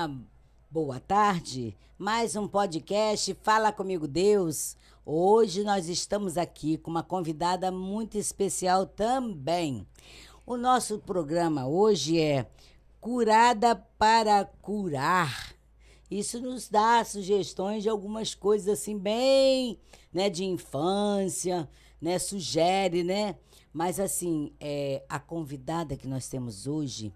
uma boa tarde. Mais um podcast Fala Comigo Deus. Hoje nós estamos aqui com uma convidada muito especial também. O nosso programa hoje é Curada para Curar. Isso nos dá sugestões de algumas coisas assim bem, né, de infância, né, sugere, né? Mas assim, a convidada que nós temos hoje,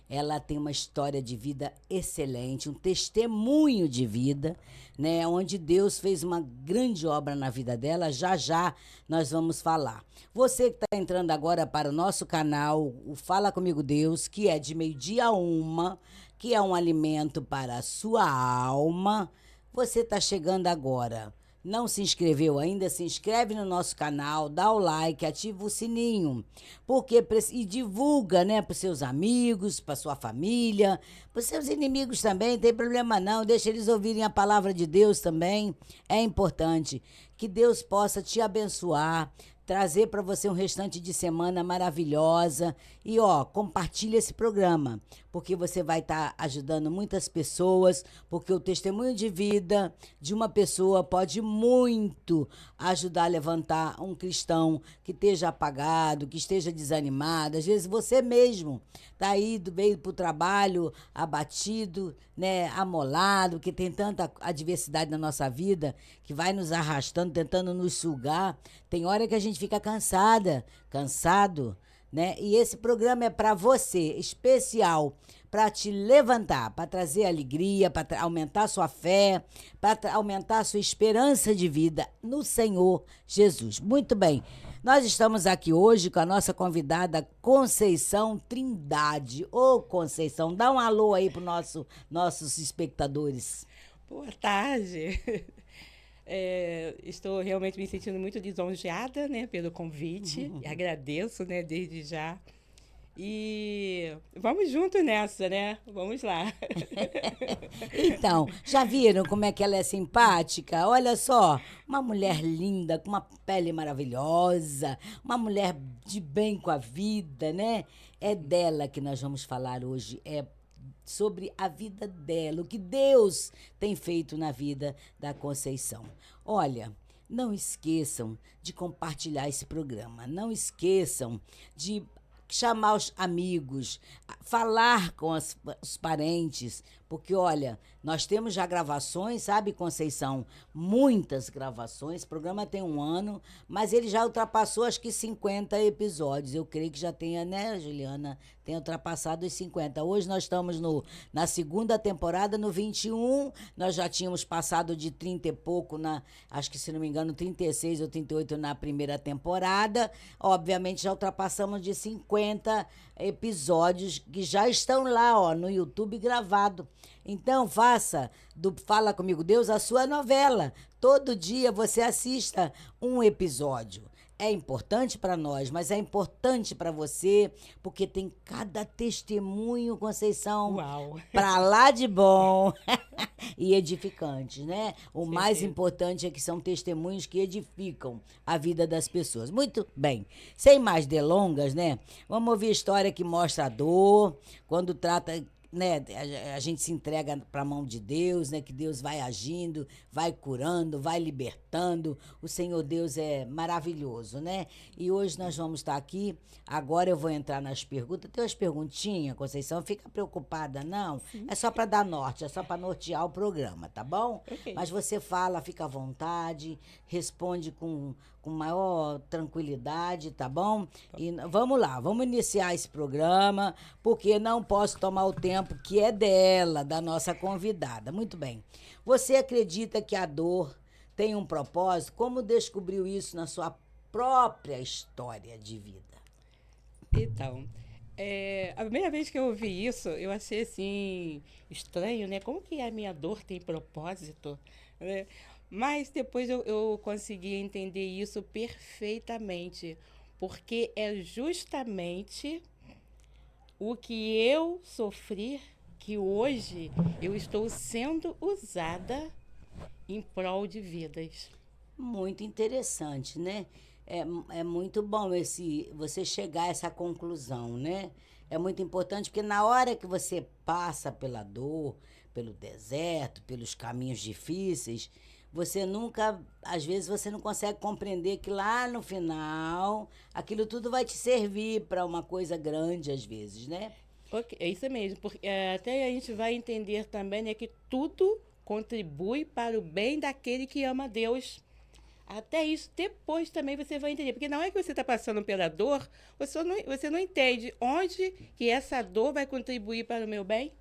ela tem uma história de vida excelente, um testemunho de vida, né, onde Deus fez uma grande obra na vida dela. Já já nós vamos falar. Você que está entrando agora para o nosso canal, o Fala Comigo Deus, que é de meio-dia a uma, que é um alimento para a sua alma. Você está chegando agora. Não se inscreveu ainda? Se inscreve no nosso canal, dá o like, ativa o sininho. E divulga, né, para os seus amigos, para sua família, para os seus inimigos também, não tem problema não. Deixa eles ouvirem a palavra de Deus também. É importante que Deus possa te abençoar, trazer para você um restante de semana maravilhosa. E, compartilha esse programa, porque você vai estar ajudando muitas pessoas, porque o testemunho de vida de uma pessoa pode muito ajudar a levantar um cristão que esteja apagado, que esteja desanimado. Às vezes você mesmo está aí, veio para o trabalho abatido, né, amolado, que tem tanta adversidade na nossa vida, que vai nos arrastando, tentando nos sugar. Tem hora que a gente fica cansado, né? E esse programa é para você, especial, para te levantar, para trazer alegria, para aumentar sua fé, para aumentar sua esperança de vida no Senhor Jesus. Muito bem. Nós estamos aqui hoje com a nossa convidada Conceição Trindade. Ô, Conceição, dá um alô aí para nossos espectadores. Boa tarde. Estou realmente me sentindo muito lisonjeada, né, pelo convite. E agradeço, né, desde já. E vamos junto nessa, né? Vamos lá. Então, já viram como é que ela é simpática? Olha só, uma mulher linda, com uma pele maravilhosa, uma mulher de bem com a vida, né? É dela que nós vamos falar hoje, é sobre a vida dela, o que Deus tem feito na vida da Conceição. Olha, não esqueçam de compartilhar esse programa, não esqueçam de chamar os amigos, falar com os parentes, porque, olha, nós temos já gravações, sabe, Conceição? Muitas gravações, o programa tem 1 ano, mas ele já ultrapassou, acho que 50 episódios. Eu creio que já tenha, né, Juliana? Tem ultrapassado os 50. Hoje nós estamos na segunda temporada, no 21. Nós já tínhamos passado de 30 e pouco, acho que, se não me engano, 36 ou 38 na primeira temporada. Obviamente, já ultrapassamos de 50 episódios que já estão lá, no YouTube gravado. Então, faça do Fala Comigo Deus a sua novela. Todo dia você assista um episódio. É importante para nós, mas é importante para você, porque tem cada testemunho, Conceição, Uau! para lá de bom e edificante, né? O mais Certeza. importante é que são testemunhos que edificam a vida das pessoas. Muito bem. Sem mais delongas, né? Vamos ouvir a história que mostra a dor, quando trata, né, a gente se entrega para a mão de Deus, né, que Deus vai agindo, vai curando, vai libertando. O Senhor Deus é maravilhoso, né? E hoje nós vamos estar aqui. Agora eu vou entrar nas perguntas. Tem umas perguntinhas, Conceição, não fica preocupada, não. É só para dar norte, é só para nortear o programa, tá bom? Ok. Mas você fala, fica à vontade, responde com maior tranquilidade, tá bom? E vamos lá, vamos iniciar esse programa, porque não posso tomar o tempo que é dela, da nossa convidada. Muito bem. Você acredita que a dor tem um propósito? Como descobriu isso na sua própria história de vida? Então, a primeira vez que eu ouvi isso, eu achei assim estranho, né? Como que a minha dor tem propósito, né? Mas depois eu consegui entender isso perfeitamente, porque é justamente o que eu sofri que hoje eu estou sendo usada em prol de vidas. Muito interessante, né? É muito bom você chegar a essa conclusão, né? é muito importante, porque na hora que você passa pela dor, pelo deserto, pelos caminhos difíceis, você nunca, às vezes você não consegue compreender que lá no final, aquilo tudo vai te servir para uma coisa grande, às vezes, né? Ok, é isso mesmo, porque até a gente vai entender também, né, que tudo contribui para o bem daquele que ama a Deus. Até isso depois também você vai entender, porque na hora que você está passando pela dor, você não entende onde que essa dor vai contribuir para o meu bem.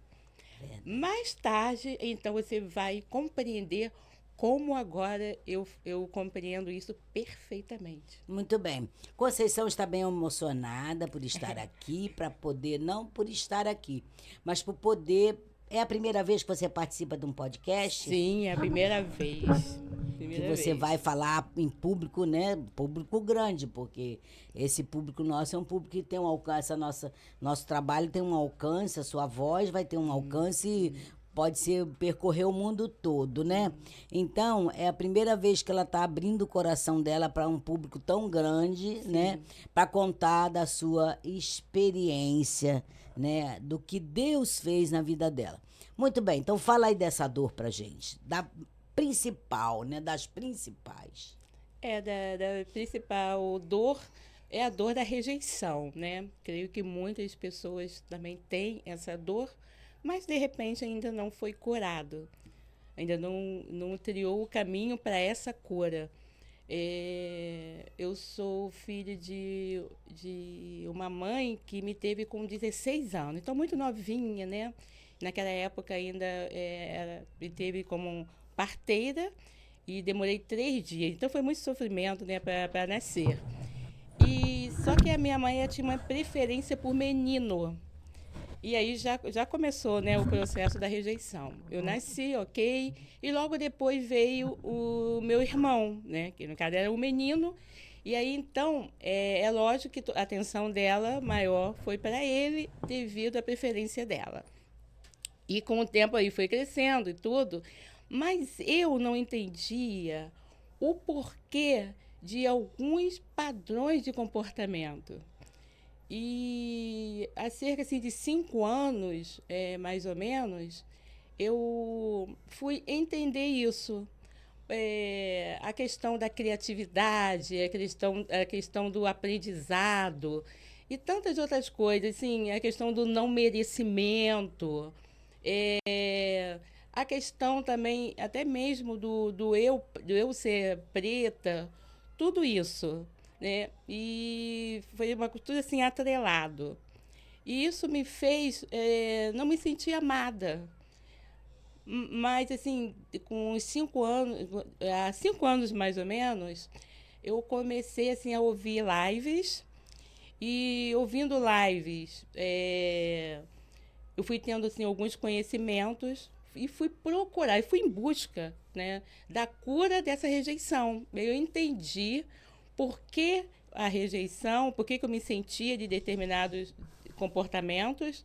Mais tarde, então, você vai compreender como agora eu compreendo isso perfeitamente. Muito bem. Conceição está bem emocionada por estar aqui, para poder, não por estar aqui, mas por poder. É a primeira vez que você participa de um podcast? Sim, é a primeira vez. Que Primeira você vai vez. falar em público, né? Público grande, porque esse público nosso é um público que tem um alcance, nosso trabalho tem um alcance, a sua voz vai ter um alcance e pode ser percorrer o mundo todo, né? Então, é a primeira vez que ela está abrindo o coração dela para um público tão grande, né? Para contar da sua experiência, né? Do que Deus fez na vida dela. Muito bem, então fala aí dessa dor pra gente, da principal, né? Das principais. Da principal dor é a dor da rejeição, né? Creio que muitas pessoas também têm essa dor, mas de repente ainda não foi curado. Ainda não trilhou o caminho para essa cura. Eu sou filha de uma mãe que me teve com 16 anos, então muito novinha, né? Naquela época ainda me teve como parteira e demorei 3 dias, então foi muito sofrimento, né, para nascer. E só que a minha mãe ela tinha uma preferência por menino. E aí já começou, né, o processo da rejeição. Eu nasci, ok, e logo depois veio o meu irmão, né, que no caso era um menino. E aí, então, é lógico que a atenção dela maior foi para ele devido à preferência dela. E com o tempo aí foi crescendo e tudo, mas eu não entendia o porquê de alguns padrões de comportamento. E há cerca assim, de 5 anos, mais ou menos, eu fui entender isso. A questão da criatividade, a questão do aprendizado e tantas outras coisas, assim, a questão do não merecimento, é, a questão também, até mesmo do eu ser preta, tudo isso, né? E foi uma coisa assim, atrelado. E isso me fez não me sentir amada. Mas, assim, com uns 5 anos, há 5 anos mais ou menos, eu comecei assim, a ouvir lives. E ouvindo lives, eu fui tendo assim, alguns conhecimentos e fui procurar, e fui em busca, né, da cura dessa rejeição. Eu entendi por que a rejeição, por que eu me sentia de determinados comportamentos.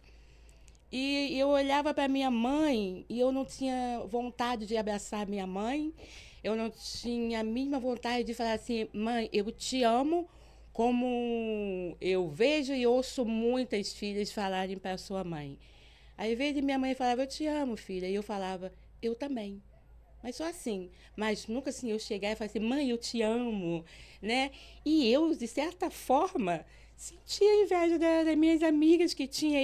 E eu olhava para minha mãe e eu não tinha vontade de abraçar minha mãe. Eu não tinha a mínima vontade de falar assim, mãe, eu te amo, como eu vejo e ouço muitas filhas falarem para sua mãe. Aí, às vezes, minha mãe falava, eu te amo, filha. E eu falava, eu também. Mas só assim. Mas nunca assim eu chegar e falar assim, mãe, eu te amo, né? E eu, de certa forma, sentia inveja das minhas amigas que tinha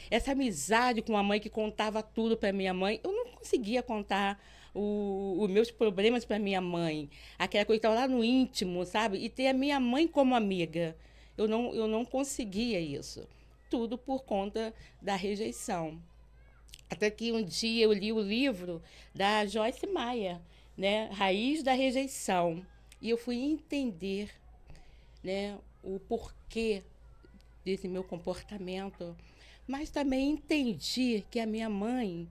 essa amizade com a mãe que contava tudo para minha mãe. Eu não conseguia contar os meus problemas para minha mãe. Aquela coisa que estava lá no íntimo, sabe? E ter a minha mãe como amiga. Eu não conseguia isso. Tudo por conta da rejeição. Até que um dia eu li o livro da Joyce Meyer, né? Raiz da Rejeição. E eu fui entender, né, o porquê desse meu comportamento. Mas também entendi que a minha mãe,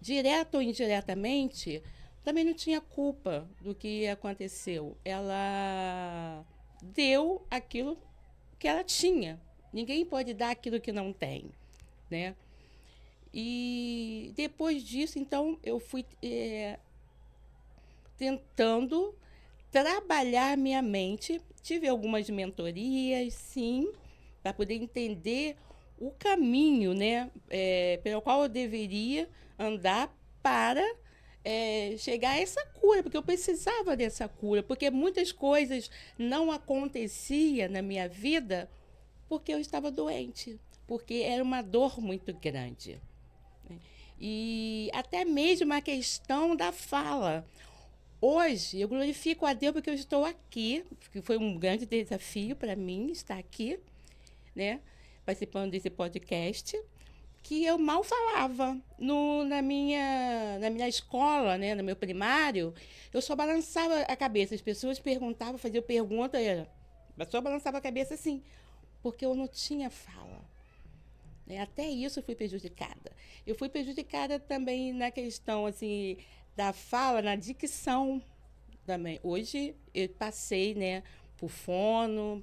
direta ou indiretamente, também não tinha culpa do que aconteceu. Ela deu aquilo que ela tinha. Ninguém pode dar aquilo que não tem, né? E depois disso, então, eu fui tentando trabalhar minha mente. Tive algumas mentorias, sim, para poder entender o caminho, né, pelo qual eu deveria andar para chegar a essa cura, porque eu precisava dessa cura, porque muitas coisas não aconteciam na minha vida porque eu estava doente, porque era uma dor muito grande. E até mesmo a questão da fala. Hoje, eu glorifico a Deus porque eu estou aqui, que foi um grande desafio para mim estar aqui, né, participando desse podcast, que eu mal falava. Na minha escola, né, no meu primário, eu só balançava a cabeça. As pessoas perguntavam, faziam pergunta, eu só balançava a cabeça assim, porque eu não tinha fala. Né? Até isso eu fui prejudicada. Eu fui prejudicada também na questão assim, da fala, na dicção também. Hoje eu passei, né, por fono,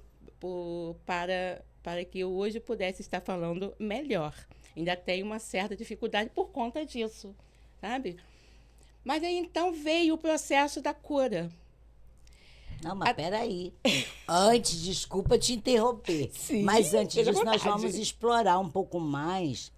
para que eu hoje pudesse estar falando melhor. Ainda tenho uma certa dificuldade por conta disso, sabe? Mas aí então veio o processo da cura. Não, mas peraí. Antes, desculpa te interromper. Sim, Mas antes fica à disso, nós vontade. vamos explorar um pouco mais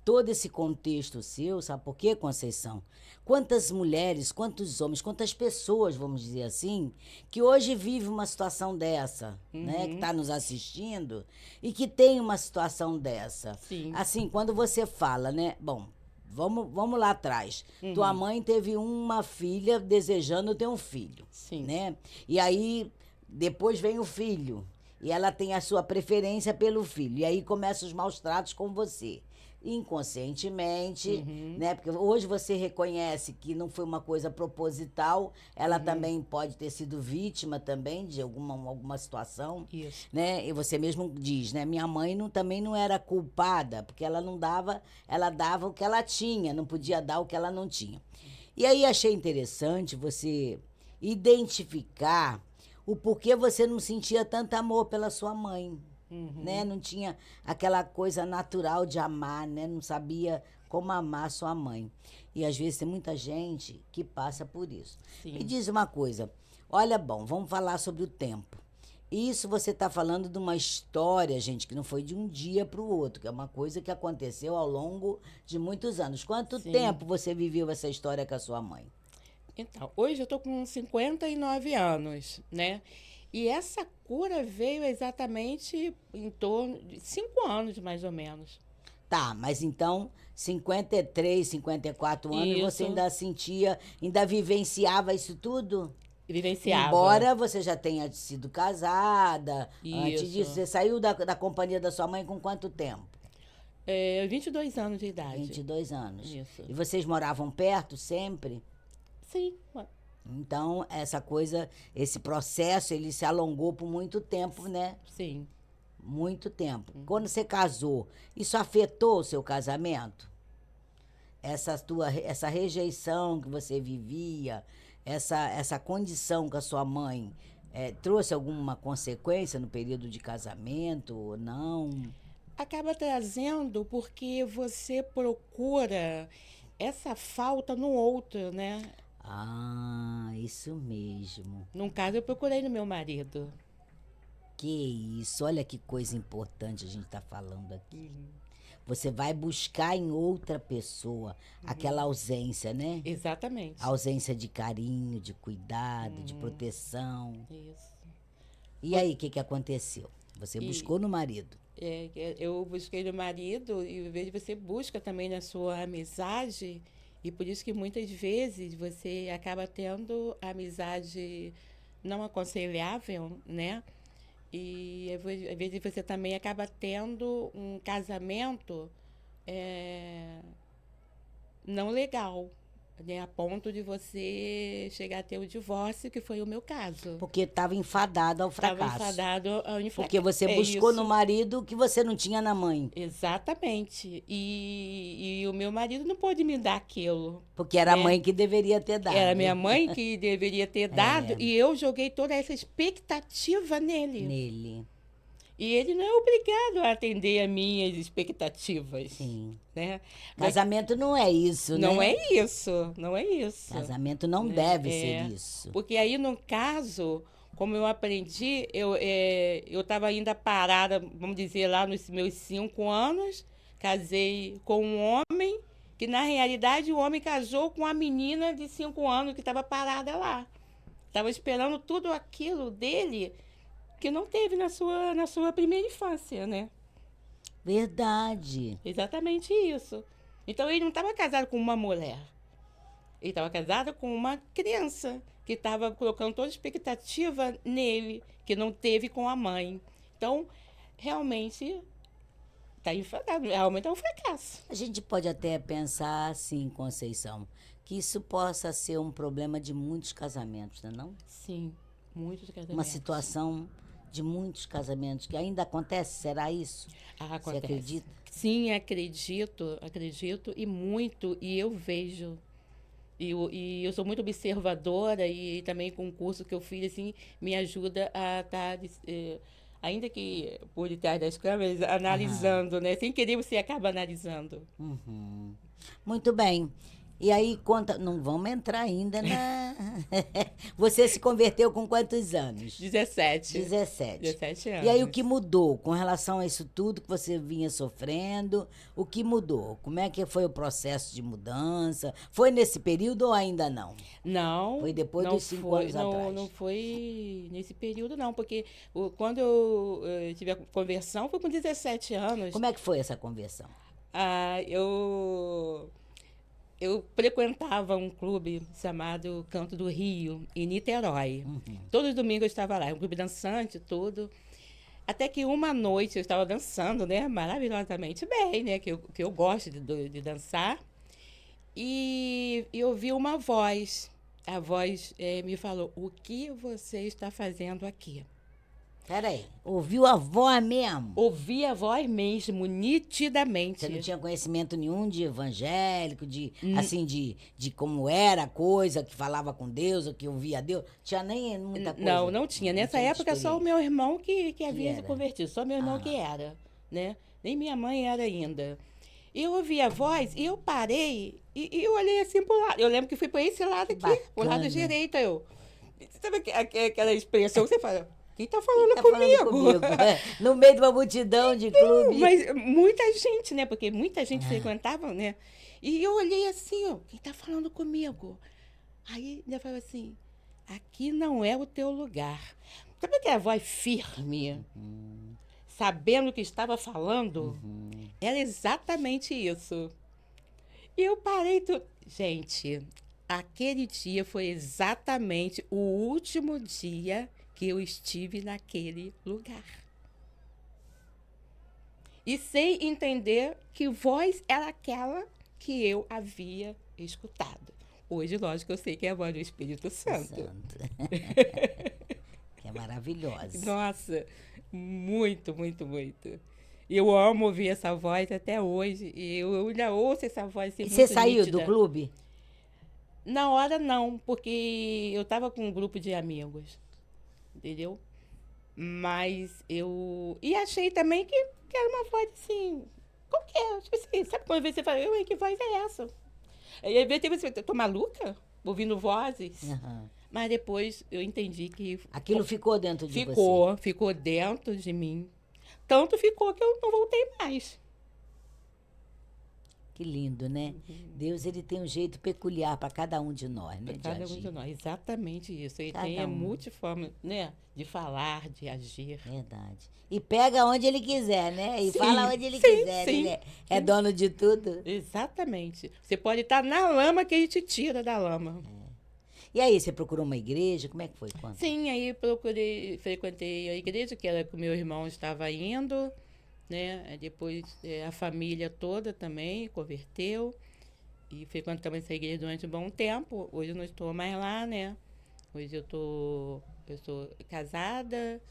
todo esse contexto seu, sabe por quê, Conceição? Quantas mulheres, quantos homens, quantas pessoas, vamos dizer assim, que hoje vivem uma situação dessa, né? Que está nos assistindo e que tem uma situação dessa. Sim. Assim, quando você fala, né? Bom, vamos lá atrás. Tua mãe teve uma filha desejando ter um filho, Sim. né? E aí, depois vem o filho. E ela tem a sua preferência pelo filho. E aí começam os maus tratos com você. Inconscientemente, né? Porque hoje você reconhece que não foi uma coisa proposital, ela também pode ter sido vítima também de alguma situação, Isso. né? E você mesmo diz, né? Minha mãe também não era culpada, porque ela não dava, ela dava o que ela tinha, não podia dar o que ela não tinha. E aí achei interessante você identificar o porquê você não sentia tanto amor pela sua mãe. Né? Não tinha aquela coisa natural de amar, né? Não sabia como amar sua mãe. E às vezes tem muita gente que passa por isso. Sim. Me diz uma coisa, olha, bom, vamos falar sobre o tempo. Isso você está falando de uma história, gente, que não foi de um dia para o outro, que é uma coisa que aconteceu ao longo de muitos anos. Quanto Sim. tempo você viveu essa história com a sua mãe? Então, hoje eu estou com 59 anos, né? E essa cura veio exatamente em torno de 5 anos, mais ou menos. Tá, mas então, 53, 54 anos, Isso. você ainda sentia, ainda vivenciava isso tudo? Vivenciava. Embora você já tenha sido casada, antes Isso. disso, você saiu da companhia da sua mãe com quanto tempo? 22 anos de idade. 22 anos. Isso. E vocês moravam perto sempre? Sim. Então, essa coisa, esse processo, ele se alongou por muito tempo, né? Sim. Muito tempo. Quando você casou, isso afetou o seu casamento? Essa rejeição que você vivia, essa condição com a sua mãe, trouxe alguma consequência no período de casamento ou não? Acaba trazendo porque você procura essa falta no outro, né? Ah, isso mesmo. Num caso, eu procurei no meu marido. Que isso, olha que coisa importante a gente está falando aqui. Você vai buscar em outra pessoa aquela ausência, né? Exatamente. A ausência de carinho, de cuidado, de proteção. Isso. E aí, o que aconteceu? Você buscou no marido? Eu busquei no marido e, às vezes, você busca também na sua amizade. E por isso que muitas vezes você acaba tendo amizade não aconselhável, né? E às vezes você também acaba tendo um casamento não legal, né? A ponto de você chegar a ter o divórcio, que foi o meu caso. Porque estava enfadado ao fracasso. Estava enfadado ao fracasso. Porque você buscou no marido o que você não tinha na mãe. Exatamente. E o meu marido não pôde me dar aquilo. Porque era a mãe que deveria ter dado. Era minha mãe que deveria ter dado e eu joguei toda essa expectativa nele. E ele não é obrigado a atender as minhas expectativas. Sim. Né? Casamento não é isso, né? Não é isso, não é isso. Casamento não deve ser isso. Porque aí, no caso, como eu aprendi, eu estava ainda parada, vamos dizer, lá nos meus 5 anos, casei com um homem, que na realidade o homem casou com a menina de 5 anos que estava parada lá. Estava esperando tudo aquilo dele que não teve na sua primeira infância, né? Verdade. Exatamente isso. Então ele não estava casado com uma mulher. Ele estava casado com uma criança que estava colocando toda a expectativa nele, que não teve com a mãe. Então, realmente, realmente é um fracasso. A gente pode até pensar assim, Conceição, que isso possa ser um problema de muitos casamentos, não é não? Sim, muitos casamentos. Uma situação de muitos casamentos que ainda acontece, será isso? Acontece. Você acredita? Sim, acredito e muito, e eu vejo. E eu sou muito observadora e também com o curso que eu fiz, assim, me ajuda a estar, ainda que por detrás das câmeras, analisando, né? Sem querer, você acaba analisando. Uhum. Muito bem. E aí, conta. Não vamos entrar ainda na. Você se converteu com quantos anos? 17. 17 anos. E aí, o que mudou com relação a isso tudo que você vinha sofrendo? O que mudou? Como é que foi o processo de mudança? Foi nesse período ou ainda não? Não. Foi depois não dos 5 anos atrás? Não foi nesse período, não, porque quando eu tive a conversão foi com 17 anos. Como é que foi essa conversão? Eu frequentava um clube chamado Canto do Rio, em Niterói. Todos os domingos eu estava lá, um clube dançante, tudo. Até que uma noite eu estava dançando, né, maravilhosamente bem, né, que eu gosto de dançar. E eu ouvi uma voz. A voz me falou: "O que você está fazendo aqui?" Peraí, ouviu a voz mesmo? Ouvi a voz mesmo, nitidamente. Você não tinha conhecimento nenhum de evangélico, assim, de como era a coisa, que falava com Deus, ou que ouvia Deus? Tinha nem muita coisa? Não tinha. Nessa época, só o meu irmão que havia se era? convertido. Só meu irmão que era, né? Nem minha mãe era ainda. E eu ouvi a voz e eu parei e eu olhei assim pro lado. Eu lembro que fui para esse lado aqui, pro lado Bacana. direito. Sabe aquela expressão que você fala? Quem tá falando Tá comigo? falando comigo. No meio de uma multidão de clube. Mas muita gente, né? Porque muita gente frequentava, né? E eu olhei assim, ó, quem tá falando comigo? Aí ele falou assim: aqui não é o teu lugar. Sabe aquela voz firme, sabendo o que estava falando? Era exatamente isso. E eu parei tudo. Gente, aquele dia foi exatamente o último dia que eu estive naquele lugar. E sem entender que voz era aquela que eu havia escutado. Hoje, lógico, eu sei que é a voz do Espírito Santo. Que é maravilhosa. Nossa, muito, muito, muito. Eu amo ouvir essa voz até hoje. E eu ainda ouço essa voz assim, E muito você saiu nítida. do clube? Na hora, não, porque eu estava com um grupo de amigos, entendeu? Mas eu... E achei também que era uma voz, assim, qualquer. Tipo assim, sabe quando você fala, que voz é essa? Aí, às vezes, você, tô maluca? Ouvindo vozes? Uhum. Mas depois eu entendi que... Aquilo ficou dentro de você? Ficou dentro de mim. Tanto ficou que eu não voltei mais. Que lindo, né? Deus, ele tem um jeito peculiar para cada um de nós, né? Cada de um agir. de nós, exatamente isso. Ele Cada tem a um. multiforme, né? De falar, de agir. Verdade. E pega onde ele quiser, né? E Sim, fala onde ele sim, quiser. sim, Ele é dono de tudo. Exatamente. Você pode estar na lama que ele te tira da lama. E aí, você procurou uma igreja? Como é que foi? Conta. Sim, aí frequentei a igreja, que era que o meu irmão estava indo, né? Aí depois a família toda também converteu. E frequentamos essa igreja durante um bom tempo. Hoje eu não estou mais lá, né? Hoje eu sou casada.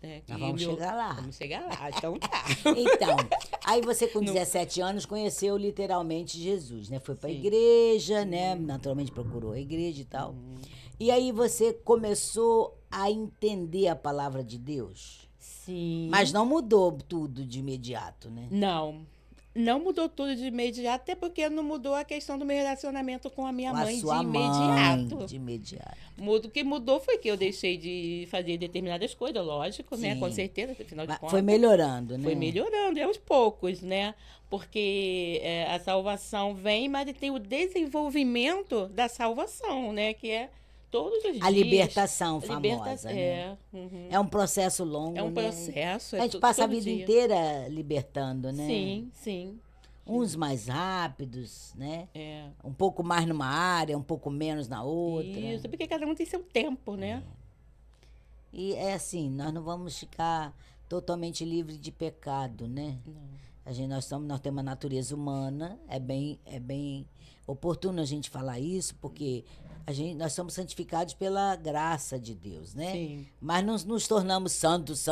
Né? Nós vamos chegar lá. Vamos chegar lá, então tá. Então, aí você com 17 anos conheceu literalmente Jesus, né? Foi pra Sim. igreja, né? Naturalmente procurou a igreja e tal. E aí você começou a entender a palavra de Deus? Sim. Mas não mudou tudo de imediato, né? Não. Não mudou tudo de imediato, até porque não mudou a questão do meu relacionamento com a minha Com a mãe de sua mãe, imediato. de imediato. O que mudou foi que eu deixei de fazer determinadas coisas, lógico, né? Com Sim. certeza, afinal de Mas contas. foi melhorando, né? Foi melhorando, e aos poucos, né? Porque a salvação vem, mas tem o desenvolvimento da salvação, né? Que é todos os A dias. libertação A famosa, né? uhum. É um processo longo, É um né? processo. A gente passa a todo vida dia. inteira libertando, né? Sim, sim. Uns mais rápidos, né? É. Um pouco mais numa área, um pouco menos na outra. Isso, porque cada um tem seu tempo, né? E é assim, nós não vamos ficar totalmente livre de pecado, né? Nós temos uma natureza humana, é bem oportuno a gente falar isso, porque nós somos santificados pela graça de Deus, né? Sim. Mas não nos tornamos santos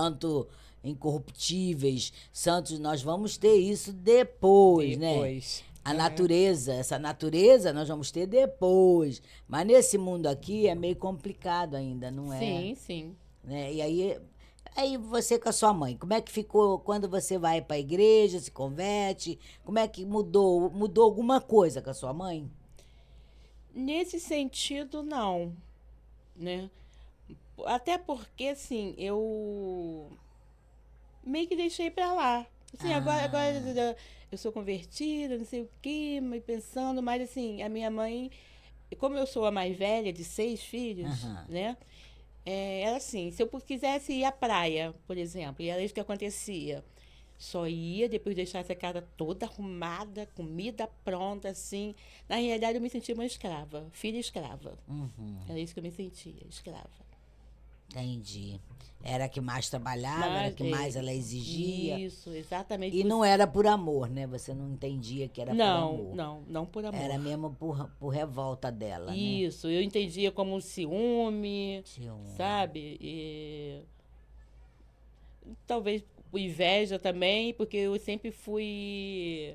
incorruptíveis, santos, nós vamos ter isso depois, né? Essa natureza nós vamos ter depois. Mas nesse mundo aqui é meio complicado ainda, não é? Sim, sim. Né? E aí você com a sua mãe, como é que ficou quando você vai para a igreja, se converte? Como é que mudou? Mudou alguma coisa com a sua mãe? Nesse sentido, não, né? Até porque, assim, eu meio que deixei pra lá. Assim, agora eu sou convertida, não sei o quê, mas pensando, mas assim, a minha mãe, como eu sou a mais velha de 6 filhos, né? Era assim, se eu quisesse ir à praia, por exemplo, e era isso que acontecia. Só ia depois de deixar essa casa toda arrumada, comida pronta, assim. Na realidade, eu me sentia uma escrava, filha escrava. Era isso que eu me sentia, escrava. Entendi. Era a que mais trabalhava, era a que mais ela exigia. Isso, exatamente. E não era por amor, né? Você não entendia que era por amor. Não por amor. Era mesmo por revolta dela, né? Isso, eu entendia como um ciúme, sabe? E talvez inveja também, porque eu sempre fui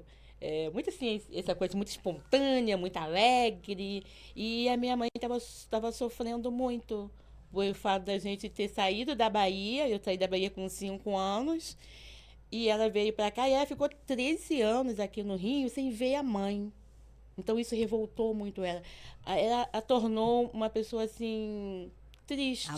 muito assim, essa coisa muito espontânea, muito alegre. E a minha mãe estava sofrendo muito. Foi o fato da gente ter saído da Bahia, eu saí da Bahia com 5 anos, e ela veio para cá e ela ficou 13 anos aqui no Rio sem ver a mãe. Então isso revoltou muito ela. Ela a tornou uma pessoa assim triste,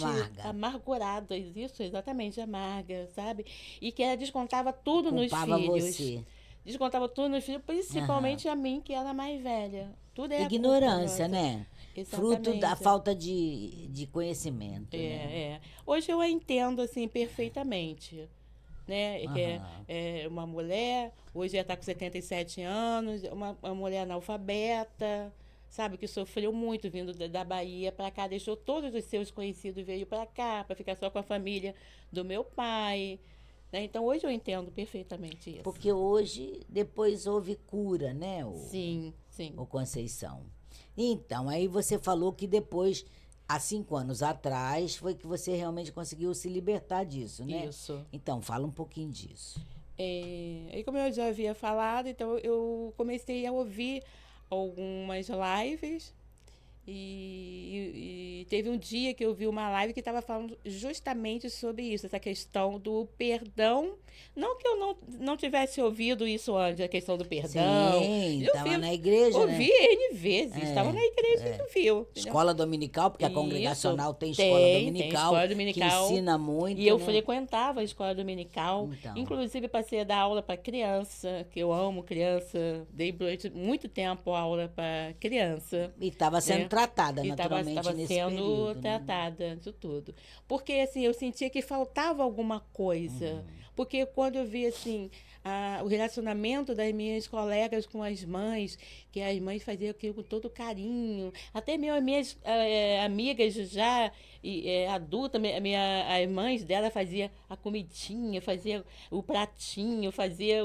amargurada, isso exatamente, amarga, sabe? E que ela descontava tudo nos filhos. Você. Descontava tudo nos filhos, principalmente a mim, que era a mais velha. Tudo é ignorância, né? Exatamente. Fruto da falta de conhecimento. Né? Hoje eu a entendo assim perfeitamente. Né? Que é uma mulher, hoje ela está com 77 anos, uma mulher analfabeta, sabe, que sofreu muito vindo da Bahia para cá, deixou todos os seus conhecidos e veio para cá, para ficar só com a família do meu pai. Né? Então hoje eu entendo perfeitamente isso. Porque hoje, depois houve cura, né? Sim. O Conceição. Então, aí você falou que depois, há 5 anos atrás, foi que você realmente conseguiu se libertar disso, né? Isso. Então, fala um pouquinho disso. Aí, como eu já havia falado, então eu comecei a ouvir algumas lives e teve um dia que eu vi uma live que estava falando justamente sobre isso, essa questão do perdão. Não que eu não tivesse ouvido isso antes, a questão do perdão. Sim, estava na igreja, ouvi N vezes, estava na igreja e viu. Escola dominical, porque a congregacional tem escola dominical que ensina muito. E eu frequentava a escola dominical, então. Inclusive passei a dar aula para criança, que eu amo criança, dei durante muito tempo aula para criança. E estava sendo tratada, naturalmente, estava nesse sendo período, tratada de tudo. Porque, assim, eu sentia que faltava alguma coisa. Porque quando eu vi, assim, o relacionamento das minhas colegas com as mães, que as mães faziam aquilo com todo carinho. Até mesmo as minhas amigas já adultas, as mães dela faziam a comidinha, fazia o pratinho, fazia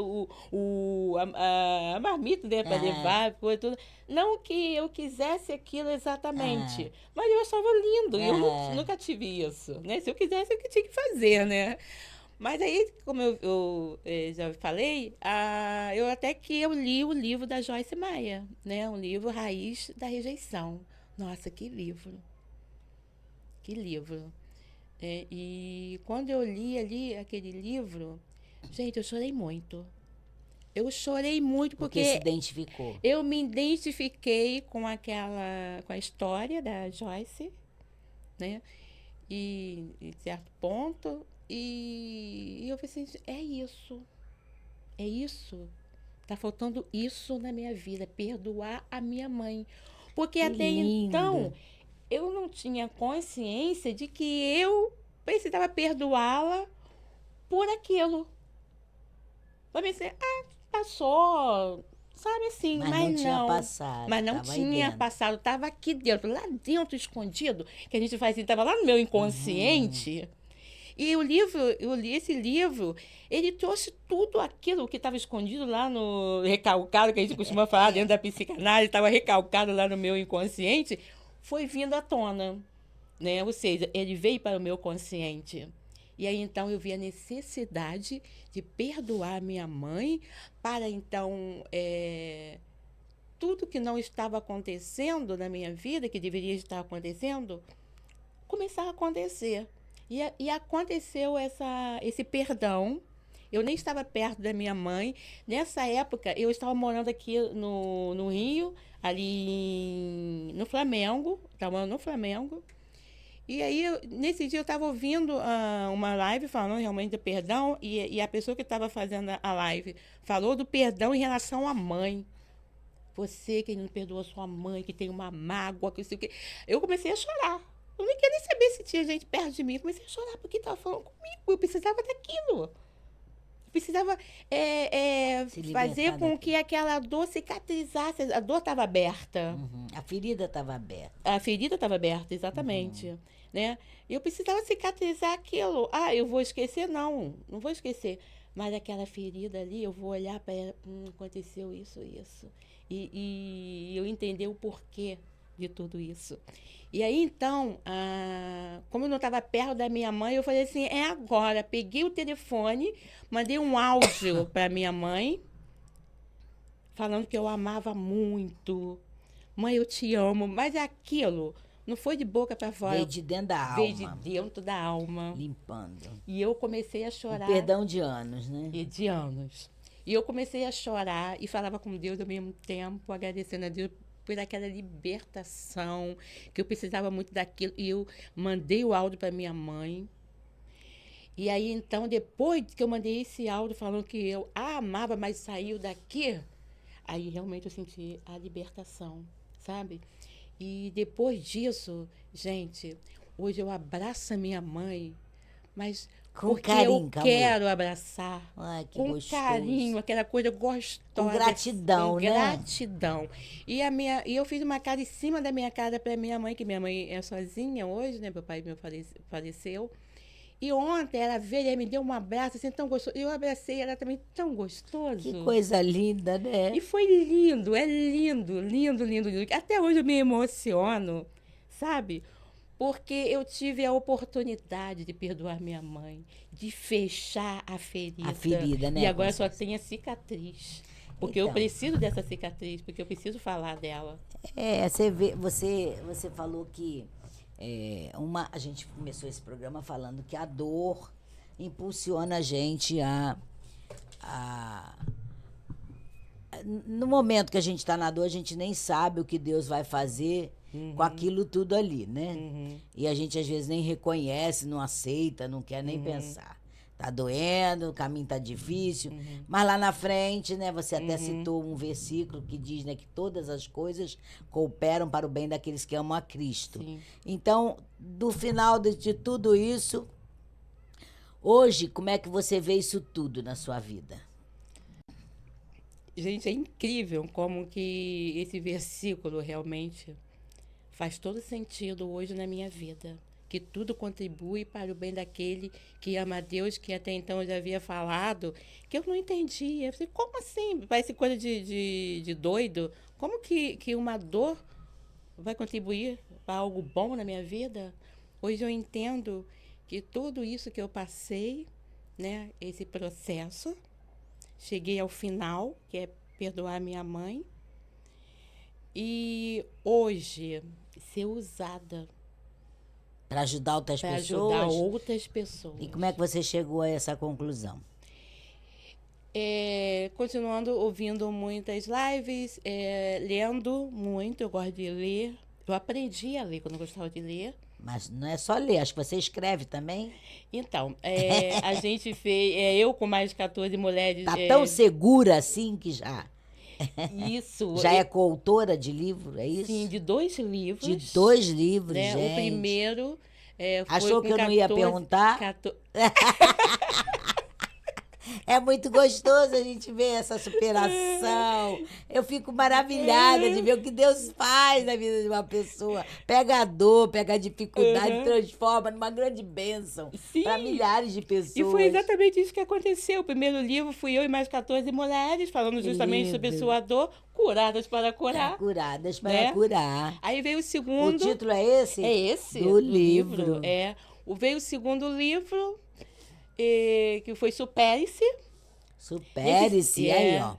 a marmita, né, para levar, coisa tudo. Não que eu quisesse aquilo exatamente, mas eu achava lindo. E eu nunca tive isso, né? Se eu quisesse, eu que tinha que fazer, né? Mas aí, como eu já falei, eu até que eu li o livro da Joyce Meyer, né? Um livro Raiz da Rejeição. Nossa, que livro! Que livro! E quando eu li ali aquele livro, gente, eu chorei muito. Eu chorei muito Porque se porque identificou. eu me identifiquei com com a história da Joyce, né? E em certo ponto, e eu pensei, é isso. Tá faltando isso na minha vida, perdoar a minha mãe. Porque Que até então linda. eu não tinha consciência de que eu precisava perdoá-la por aquilo. Eu pensei, passou, sabe assim, Mas não mas tinha não. passado, Mas não estava aí tinha dentro. passado, estava aqui dentro, lá dentro, escondido, que a gente faz assim, estava lá no meu Uhum. inconsciente. E o livro, eu li esse livro, ele trouxe tudo aquilo que estava escondido lá no recalcado, que a gente costuma falar dentro da psicanálise, estava recalcado lá no meu inconsciente, foi vindo à tona, né? Ou seja, ele veio para o meu consciente. E aí então eu vi a necessidade de perdoar minha mãe para então tudo que não estava acontecendo na minha vida, que deveria estar acontecendo, começar a acontecer. E aconteceu esse perdão. Eu nem estava perto da minha mãe. Nessa época, eu estava morando aqui no Rio, no Flamengo. Estava morando no Flamengo. E aí, nesse dia, eu estava ouvindo uma live falando realmente do perdão. E a pessoa que estava fazendo a live falou do perdão em relação à mãe. Você que não perdoa sua mãe, que tem uma mágoa, que sei o quê. Eu comecei a chorar. Eu nem queria nem saber se tinha gente perto de mim. Eu comecei a chorar porque estava falando comigo. Eu precisava daquilo. Eu precisava Se fazer libertar com que daquilo. aquela dor cicatrizasse. A dor estava aberta. Uhum. A ferida estava aberta. A ferida estava aberta, Uhum. exatamente. Né? Eu precisava cicatrizar aquilo. Ah, eu vou esquecer? Não, não vou esquecer. Mas aquela ferida ali, eu vou olhar para ela, aconteceu isso, isso. E eu entender o porquê de tudo isso. E aí, então, como eu não estava perto da minha mãe, eu falei assim, é agora. Peguei o telefone, mandei um áudio para minha mãe, falando que eu amava muito. Mãe, eu te amo. Mas aquilo não foi de boca para Veio fora, de dentro da veio de alma, dentro da alma. limpando. E eu comecei a O chorar perdão de anos, né? de anos. E eu comecei a chorar e falava com Deus ao mesmo tempo, agradecendo a Deus por aquela libertação, que eu precisava muito daquilo. E eu mandei o áudio para minha mãe. E aí, então, depois que eu mandei esse áudio falando que eu a amava, mas saiu daqui, aí realmente eu senti a libertação, sabe? E depois disso, gente, hoje eu abraço a minha mãe, mas Com porque eu carinho, amor. quero abraçar, Ai, que com carinho, gostoso. aquela coisa Com gostosa, com gratidão, né? gratidão. E eu fiz uma cara em cima da minha cara para minha mãe, que minha mãe é sozinha hoje, né? Meu pai meu faleceu. E ontem ela veio e me deu um abraço assim tão gostoso. Eu abracei ela também tão Que gostoso. coisa linda, né? E foi lindo, é lindo, lindo, lindo, lindo. Até hoje eu me emociono, sabe? Porque eu tive a oportunidade de perdoar minha mãe, de fechar a A ferida. ferida, E né? Como agora se só fosse. tem a cicatriz. Porque eu Então, preciso dessa cicatriz, porque eu preciso falar dela. você vê, você falou que a gente começou esse programa falando que a dor impulsiona a gente a no momento que a gente está na dor, a gente nem sabe o que Deus vai fazer com aquilo tudo ali, né? E a gente às vezes nem reconhece, não aceita, não quer nem pensar. Tá doendo, o caminho tá difícil, mas lá na frente, né, você até citou um versículo que diz, né, que todas as coisas cooperam para o bem daqueles que amam a Cristo. Sim. Então, do final de tudo isso, hoje, como é que você vê isso tudo na sua vida? Gente, é incrível como que esse versículo realmente faz todo sentido hoje na minha vida. Que tudo contribui para o bem daquele que ama a Deus, que até então eu já havia falado, que eu não entendia. Eu falei, como assim? Parece coisa de doido. Como que uma dor vai contribuir para algo bom na minha vida? Hoje eu entendo que tudo isso que eu passei, né, esse processo, cheguei ao final, que é perdoar minha mãe, e hoje ser usada Para ajudar outras para ajudar pessoas? outras E pessoas. como é que você chegou a essa conclusão? Continuando ouvindo muitas lives, lendo muito, eu gosto de ler. Eu aprendi a ler quando eu gostava de ler. Mas não é só ler, acho que você escreve também. Então, a gente fez, eu com mais de 14 mulheres, Tá tão segura assim que isso, já é coautora de livro, é isso? sim, de 2 livros. De 2 livros, né? gente. O primeiro foi Achou com que eu não ia 14 perguntar? 14 É muito gostoso a gente ver essa superação. Eu fico maravilhada de ver o que Deus faz na vida de uma pessoa. Pega a dor, pega a dificuldade, transforma numa grande bênção para Sim. milhares de pessoas. E foi exatamente isso que aconteceu. O primeiro livro fui eu e mais 14 mulheres, falando Que justamente sobre lindo. sua dor, curadas para curar. Curadas para né? curar. Aí veio o O segundo. título é esse? É esse? Do livro. Veio o segundo livro, que foi Supere-se. Supere-se, aí, ó.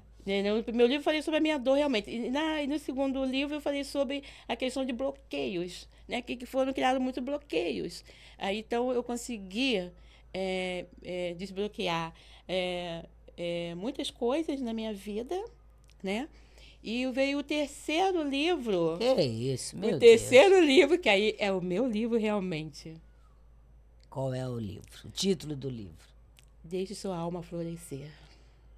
No primeiro livro eu falei sobre a minha dor, realmente. E no segundo livro eu falei sobre a questão de bloqueios, né? Que foram criados muitos bloqueios. Aí, então, eu consegui desbloquear muitas coisas na minha vida, né? E veio o terceiro livro. Que é isso, meu O Deus. terceiro livro, que aí é o meu livro realmente. Qual é o livro? O título do livro? Deixe sua alma florescer.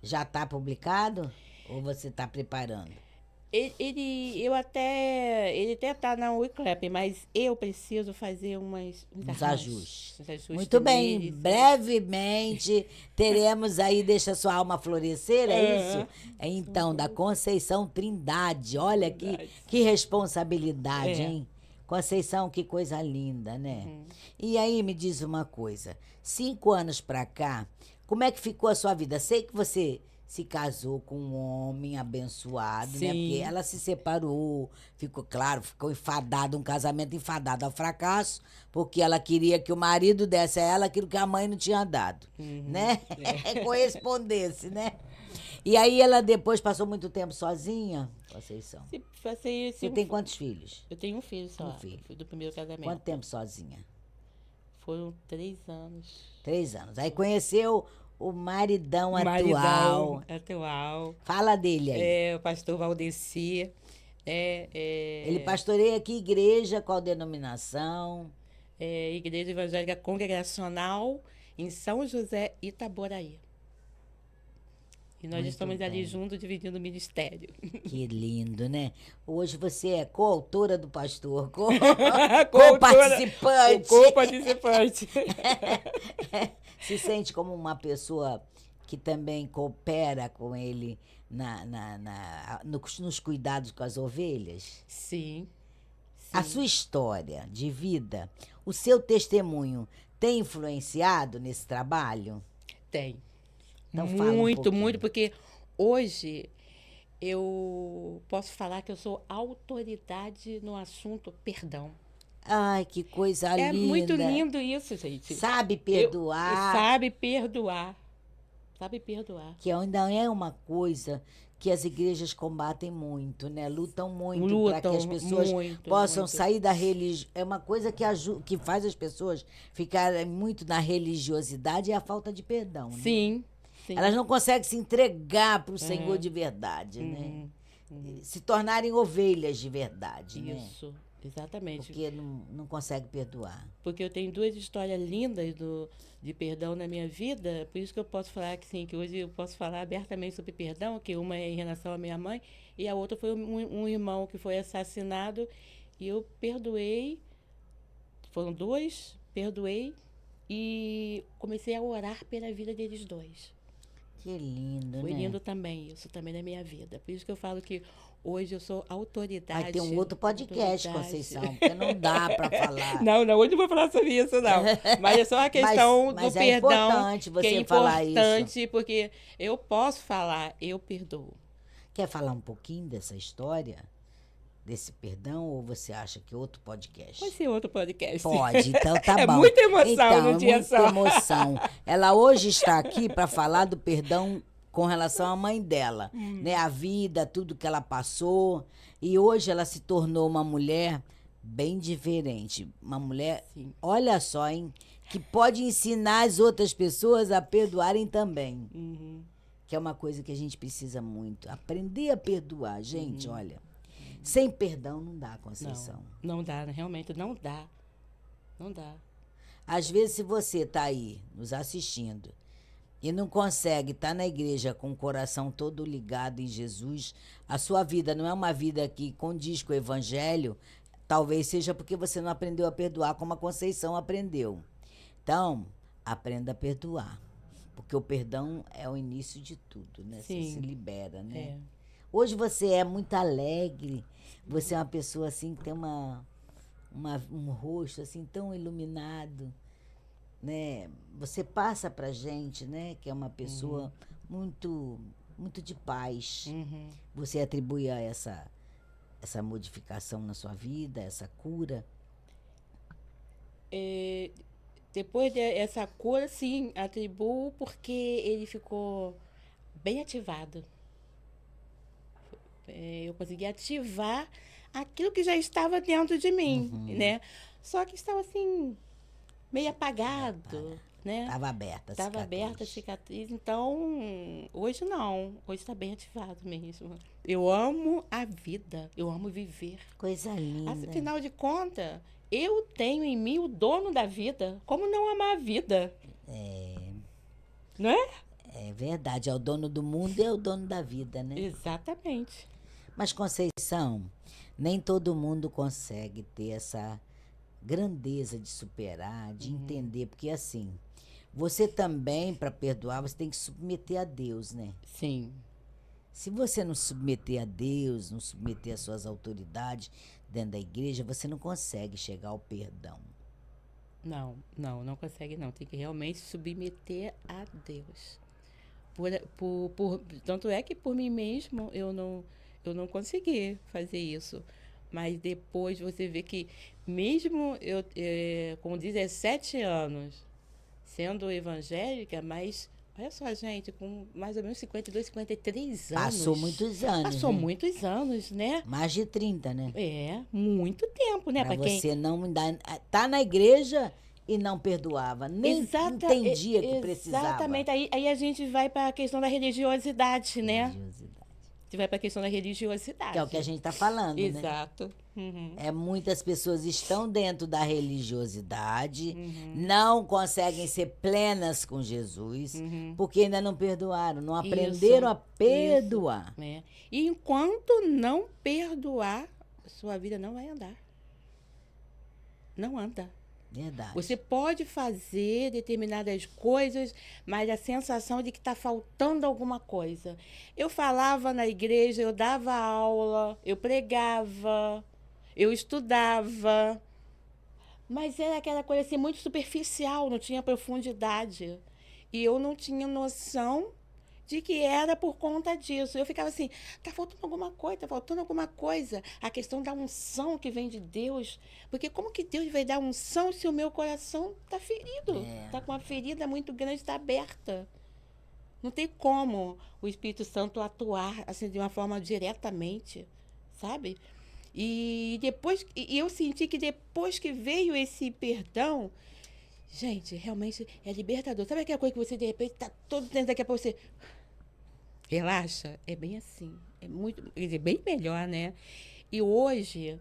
Já está publicado? Ou você está preparando? Ele até tá na Wiclap, mas eu preciso fazer uns ajustes. ajustes Muito bem, neles. brevemente teremos aí Deixa Sua Alma Florescer, é isso? Então, da Conceição Trindade. Olha que responsabilidade, hein? Conceição, que coisa linda, né? E aí, me diz uma coisa. 5 anos pra cá, como é que ficou a sua vida? Sei que você se casou com um homem abençoado, né? Sim. Porque ela se separou, ficou enfadada, um casamento enfadado ao fracasso, porque ela queria que o marido desse a ela aquilo que a mãe não tinha dado, né? Correspondesse, né? E aí ela depois passou muito tempo sozinha, Conceição. Você tem quantos filhos? Eu tenho um filho só. Um filho. Fui do primeiro casamento. Quanto tempo sozinha? Foram 3 anos. 3 anos. Aí conheceu o maridão Maridão atual. Fala dele aí. O pastor Valdeci. Ele pastoreia que igreja, qual denominação? Igreja Evangélica Congregacional em São José, Itaboraí. E nós Muito estamos ali bem. juntos, dividindo o ministério. Que lindo, né? Hoje você é coautora do pastor, Co-participante. co-participante. Se sente como uma pessoa que também coopera com ele nos cuidados com as ovelhas? Sim. A sua história de vida, o seu testemunho tem influenciado nesse trabalho? Tem. Então fala um Muito, pouquinho. muito, porque hoje eu posso falar que eu sou autoridade no assunto perdão. Ai, que coisa linda. É muito lindo isso, gente. Sabe perdoar. Sabe perdoar. Sabe perdoar. Que ainda é uma coisa que as igrejas combatem muito, né? Lutam muito para que as pessoas possam sair da religião. É uma coisa que faz as pessoas ficarem muito na religiosidade, é a falta de perdão, né? Sim. Elas não conseguem se entregar para o Senhor de verdade, né? Se tornarem ovelhas de verdade, né? Isso, exatamente. Porque não consegue perdoar. Porque eu tenho 2 histórias lindas de perdão na minha vida, por isso que eu posso falar que sim, que hoje eu posso falar abertamente sobre perdão, que uma é em relação à minha mãe e a outra foi um irmão que foi assassinado e eu perdoei, foram 2, perdoei e comecei a orar pela vida deles 2. Que lindo, Foi né? lindo também, isso também na minha vida. Por isso que eu falo que hoje eu sou autoridade. Vai ter um outro podcast, Conceição, porque não dá para falar. Não, hoje não vou falar sobre isso, não. Mas é só a questão mas do é perdão. importante você que é falar importante, porque eu posso falar, eu perdoo. Quer falar um pouquinho dessa história? Desse perdão, ou você acha que outro podcast? Pode ser outro podcast. Pode, então tá bom. É muita emoção então, no dia muita só. emoção. Ela hoje está aqui para falar do perdão com relação à mãe dela, né? A vida, tudo que ela passou. E hoje ela se tornou uma mulher bem diferente. Uma mulher, Sim. olha só, hein? Que pode ensinar as outras pessoas a perdoarem também. que é uma coisa que a gente precisa muito. Aprender a perdoar. Gente, olha, sem perdão não dá, Conceição. Não dá, realmente não dá. Não dá. Às vezes, se você está aí nos assistindo e não consegue estar na igreja com o coração todo ligado em Jesus, a sua vida não é uma vida que condiz com o evangelho, talvez seja porque você não aprendeu a perdoar como a Conceição aprendeu. Então, aprenda a perdoar, porque o perdão é o início de tudo, né? Você Sim. se libera, né? É. Hoje você é muito alegre, você é uma pessoa assim que tem um rosto assim tão iluminado, né? Você passa pra gente, né, que é uma pessoa muito de paz. Uhum. Você atribui a essa modificação na sua vida, essa cura? Depois dessa cura, sim, atribuo porque ele ficou bem ativado. Eu consegui ativar aquilo que já estava dentro de mim, né? Só que estava assim, meio apagado, né? Estava aberta a Estava cicatriz. aberta a cicatriz, então hoje não. Hoje está bem ativado mesmo. Eu amo a vida, eu amo viver. Coisa linda. Afinal de contas, eu tenho em mim o dono da vida. Como não amar a vida? Não é? É verdade, é o dono do mundo e é o dono da vida, né? Exatamente. Mas, Conceição, nem todo mundo consegue ter essa grandeza de superar, de entender, porque assim, você também, para perdoar, você tem que submeter a Deus, né? Sim. Se você não submeter a Deus, não submeter às suas autoridades dentro da igreja, você não consegue chegar ao perdão. Não consegue não. Tem que realmente submeter a Deus. Tanto é que por mim mesmo eu não consegui fazer isso. Mas depois você vê que mesmo eu com 17 anos sendo evangélica, mas olha só, gente, com mais ou menos 52, 53 anos. Passou muitos anos, Passou né? muitos anos, né? Mais de 30, né? É, muito tempo, né? Pra Pra quem você não tá na igreja e não perdoava, nem entendia que precisava. Exatamente. Aí a gente vai para a questão da religiosidade, né? Religiosidade. A gente vai para a questão da religiosidade. Que é o que a gente está falando, né? Exato. Uhum. Muitas pessoas estão dentro da religiosidade, não conseguem ser plenas com Jesus, porque ainda não perdoaram, não aprenderam a perdoar. Isso, né? E enquanto não perdoar, sua vida não vai andar. Não anda. Verdade. Você pode fazer determinadas coisas, mas a sensação de que está faltando alguma coisa. Eu falava na igreja, eu dava aula, eu pregava, eu estudava, mas era aquela coisa assim muito superficial, não tinha profundidade. E eu não tinha noção de que era por conta disso. Eu ficava assim, tá faltando alguma coisa, tá faltando alguma coisa. A questão da unção que vem de Deus. Porque como que Deus vai dar unção se o meu coração tá ferido? Tá com uma ferida muito grande, está aberta. Não tem como o Espírito Santo atuar assim de uma forma diretamente, sabe? E depois, e eu senti que depois que veio esse perdão, gente, realmente é libertador. Sabe aquela coisa que você de repente tá todo dentro, daqui a pouco você relaxa? É bem assim. É muito, quer dizer, bem melhor, né? E hoje,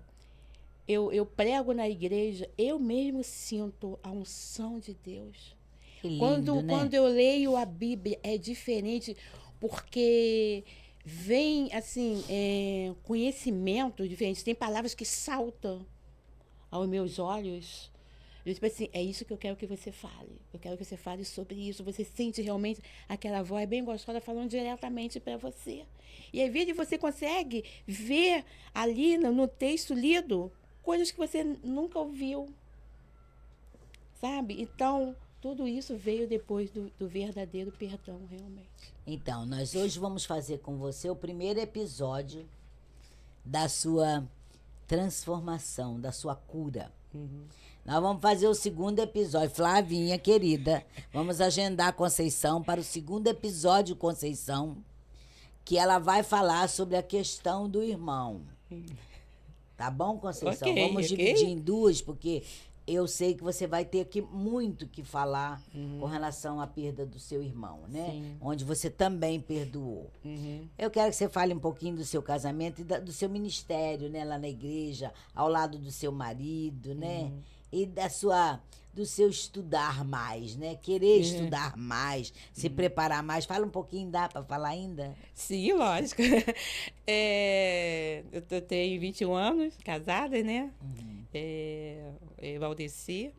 eu prego na igreja, eu mesmo sinto a unção de Deus. Que lindo, Quando eu leio a Bíblia, é diferente, porque vem, assim, conhecimento diferente. Tem palavras que saltam aos meus olhos. Eu, tipo assim, é isso que eu quero que você fale. Eu quero que você fale sobre isso. Você sente realmente aquela voz bem gostosa falando diretamente para você. E às vezes você consegue ver ali no texto lido coisas que você nunca ouviu. Sabe? Então, tudo isso veio depois do verdadeiro perdão, realmente. Então, nós hoje vamos fazer com você o primeiro episódio da sua transformação, da sua cura. Nós vamos fazer o segundo episódio. Flavinha, querida, vamos agendar a Conceição para o segundo episódio, Conceição, que ela vai falar sobre a questão do irmão. Tá bom, Conceição? Ok, vamos ok. dividir em duas, porque eu sei que você vai ter aqui muito que falar com relação à perda do seu irmão, né? Sim. Onde você também perdoou. Eu quero que você fale um pouquinho do seu casamento e do seu ministério, né? Lá na igreja, ao lado do seu marido, né? E do seu estudar mais, né? Querer estudar mais, se preparar mais. Fala um pouquinho, dá para falar ainda? Sim, lógico. Eu tenho 21 anos, casada, né? Valdeci.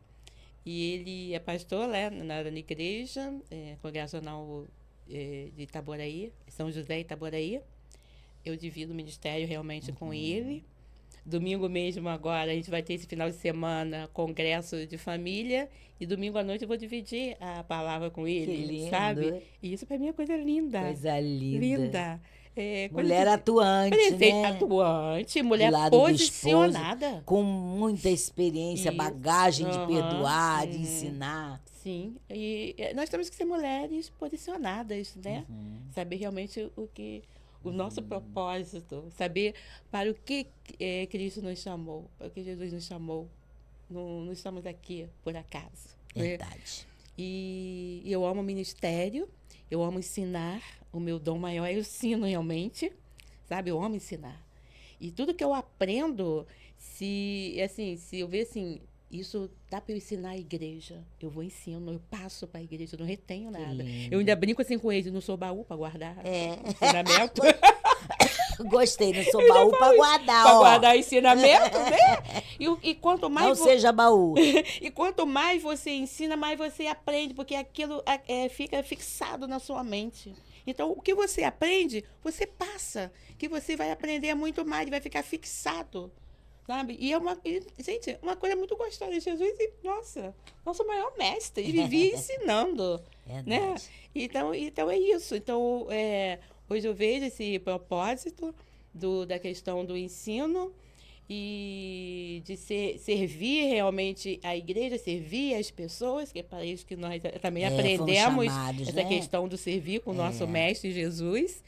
E ele é pastor lá na igreja congregacional de Itaboraí, São José Itaboraí. Eu divido o ministério realmente com ele. Domingo mesmo agora, a gente vai ter esse final de semana congresso de família. E domingo à noite eu vou dividir a palavra com ele, Que lindo. sabe? E isso para mim é coisa linda. Coisa linda. Linda. Mulher atuante, né? Atuante, Do mulher lado do posicionada. esposo, com muita experiência, Isso. bagagem de perdoar, de ensinar. Sim, e nós temos que ser mulheres posicionadas, né? Saber realmente o nosso propósito, saber para o que Cristo nos chamou, para o que Jesus nos chamou. Não estamos aqui por acaso. Verdade. Né? E eu amo o ministério, eu amo ensinar. O meu dom maior é eu ensino realmente, sabe? Eu amo ensinar. E tudo que eu aprendo, se eu ver assim, isso dá para eu ensinar a igreja, eu vou ensino, eu passo para a igreja, eu não retenho nada. Eu ainda brinco assim com eles, não sou baú para guardar ensinamento. Gostei, não sou baú para guardar, para ó. guardar ensinamento, né? E quanto mais... Não seja baú. E quanto mais você ensina, mais você aprende, porque aquilo fica fixado na sua mente. Então, o que você aprende, você passa, que você vai aprender muito mais, vai ficar fixado, sabe? E gente, uma coisa muito gostosa de Jesus, nossa, nosso maior mestre, ele vivia ensinando, né? Então é isso. Então, hoje eu vejo esse propósito da questão do ensino e de servir realmente a igreja, servir as pessoas, que é para isso que nós também aprendemos chamados, essa né? questão do servir com o nosso mestre Jesus,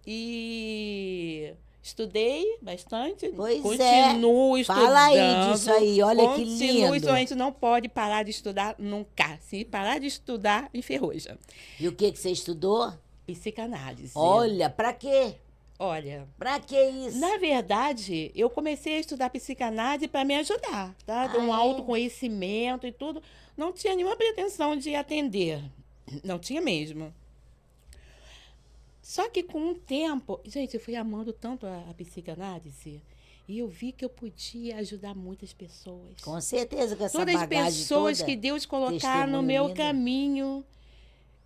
E estudei bastante, continuo estudando. Fala aí disso aí, olha que lindo. Continuo, isso a gente não pode parar de estudar nunca. Se parar de estudar, enferruja. E o que você estudou? Psicanálise. Olha, pra quê? Olha, pra que isso? Na verdade, eu comecei a estudar psicanálise para me ajudar, tá? Um autoconhecimento e tudo. Não tinha nenhuma pretensão de atender. Não tinha mesmo. Só que com o tempo, gente, eu fui amando tanto a psicanálise e eu vi que eu podia ajudar muitas pessoas. Com certeza, com essa todas as bagagem pessoas toda, que Deus colocar no meu caminho,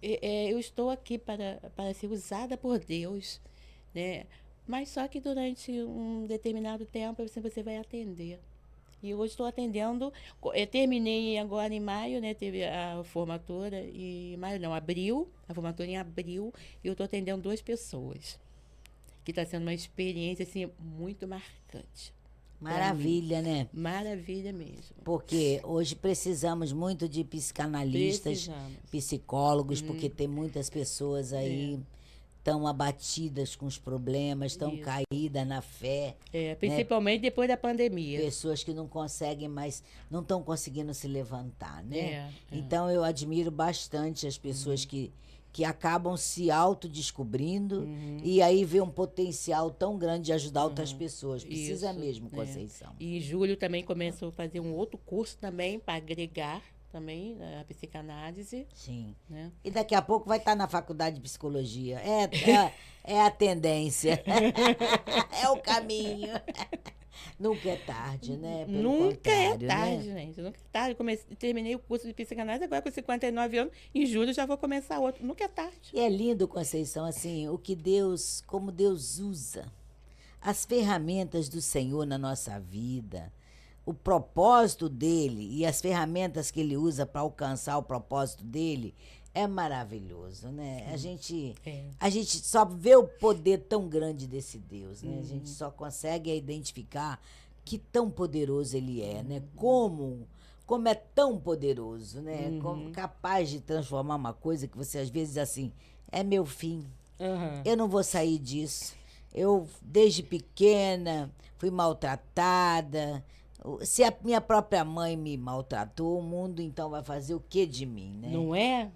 eu estou aqui para ser usada por Deus, né? Mas só que durante um determinado tempo você vai atender. E hoje estou atendendo, terminei agora em maio, né? Teve a formatura, abril, a formatura em abril, e eu estou atendendo 2 pessoas. Que está sendo uma experiência, assim, muito marcante. Maravilha, né? Maravilha mesmo. Porque hoje precisamos muito de psicanalistas, psicólogos, porque tem muitas pessoas aí tão abatidas com os problemas, tão caídas na fé. Principalmente depois da pandemia. Pessoas que não conseguem mais, não estão conseguindo se levantar, né? Então eu admiro bastante as pessoas que acabam se autodescobrindo e aí vê um potencial tão grande de ajudar outras pessoas. Precisa mesmo, Conceição. E em julho também começo a fazer um outro curso também para agregar também a psicanálise. Sim. Né? E daqui a pouco vai estar na faculdade de psicologia. É a tendência. É o caminho. Nunca é tarde, né? Nunca é tarde, gente. Nunca é tarde. Terminei o curso de psicanálise, agora com 59 anos, em julho já vou começar outro. Nunca é tarde. E é lindo, Conceição, assim, como Deus usa as ferramentas do Senhor na nossa vida, o propósito dele e as ferramentas que ele usa para alcançar o propósito dele é maravilhoso, né? A gente só vê o poder tão grande desse Deus, né? A gente só consegue identificar que tão poderoso ele é, né? Como é tão poderoso, né? Como capaz de transformar uma coisa que você às vezes diz assim, é meu fim. Eu não vou sair disso. Eu, desde pequena, fui maltratada. Se a minha própria mãe me maltratou, o mundo então vai fazer o que de mim, né? Não é?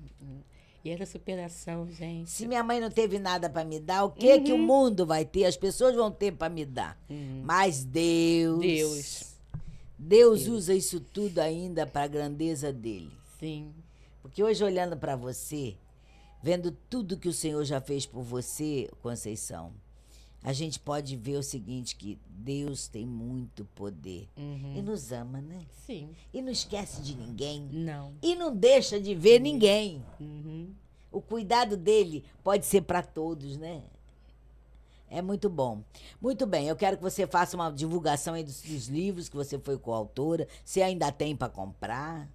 E era superação, gente. Se minha mãe não teve nada para me dar, o que que o mundo vai ter? As pessoas vão ter para me dar. Mas Deus usa isso tudo ainda para a grandeza dele. Sim. Porque hoje, olhando para você, vendo tudo que o Senhor já fez por você, Conceição, a gente pode ver o seguinte, que Deus tem muito poder. E nos ama, né? Sim. E não esquece de ninguém. Não. E não deixa de ver ninguém. Uhum. O cuidado dele pode ser para todos, né? É muito bom. Muito bem, eu quero que você faça uma divulgação aí dos livros que você foi coautora, se ainda tem para comprar,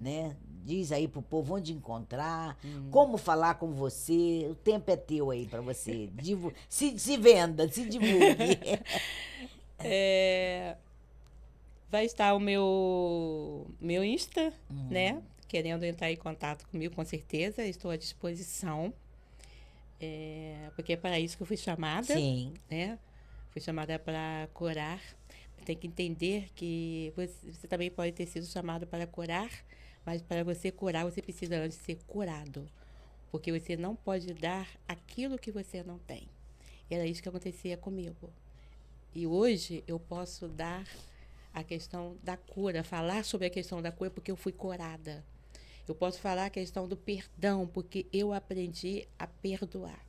né? Diz aí pro povo onde encontrar, como falar com você. O tempo é teu aí para você. Se venda, se divulgue. Vai estar o meu Insta, né? Querendo entrar em contato comigo, com certeza. Estou à disposição. Porque é para isso que eu fui chamada. Sim. Né? Fui chamada para curar. Tem que entender que você também pode ter sido chamado para curar, mas para você curar, você precisa antes ser curado. Porque você não pode dar aquilo que você não tem. Era isso que acontecia comigo. E hoje eu posso dar a questão da cura, falar sobre a questão da cura porque eu fui curada. Eu posso falar a questão do perdão porque eu aprendi a perdoar.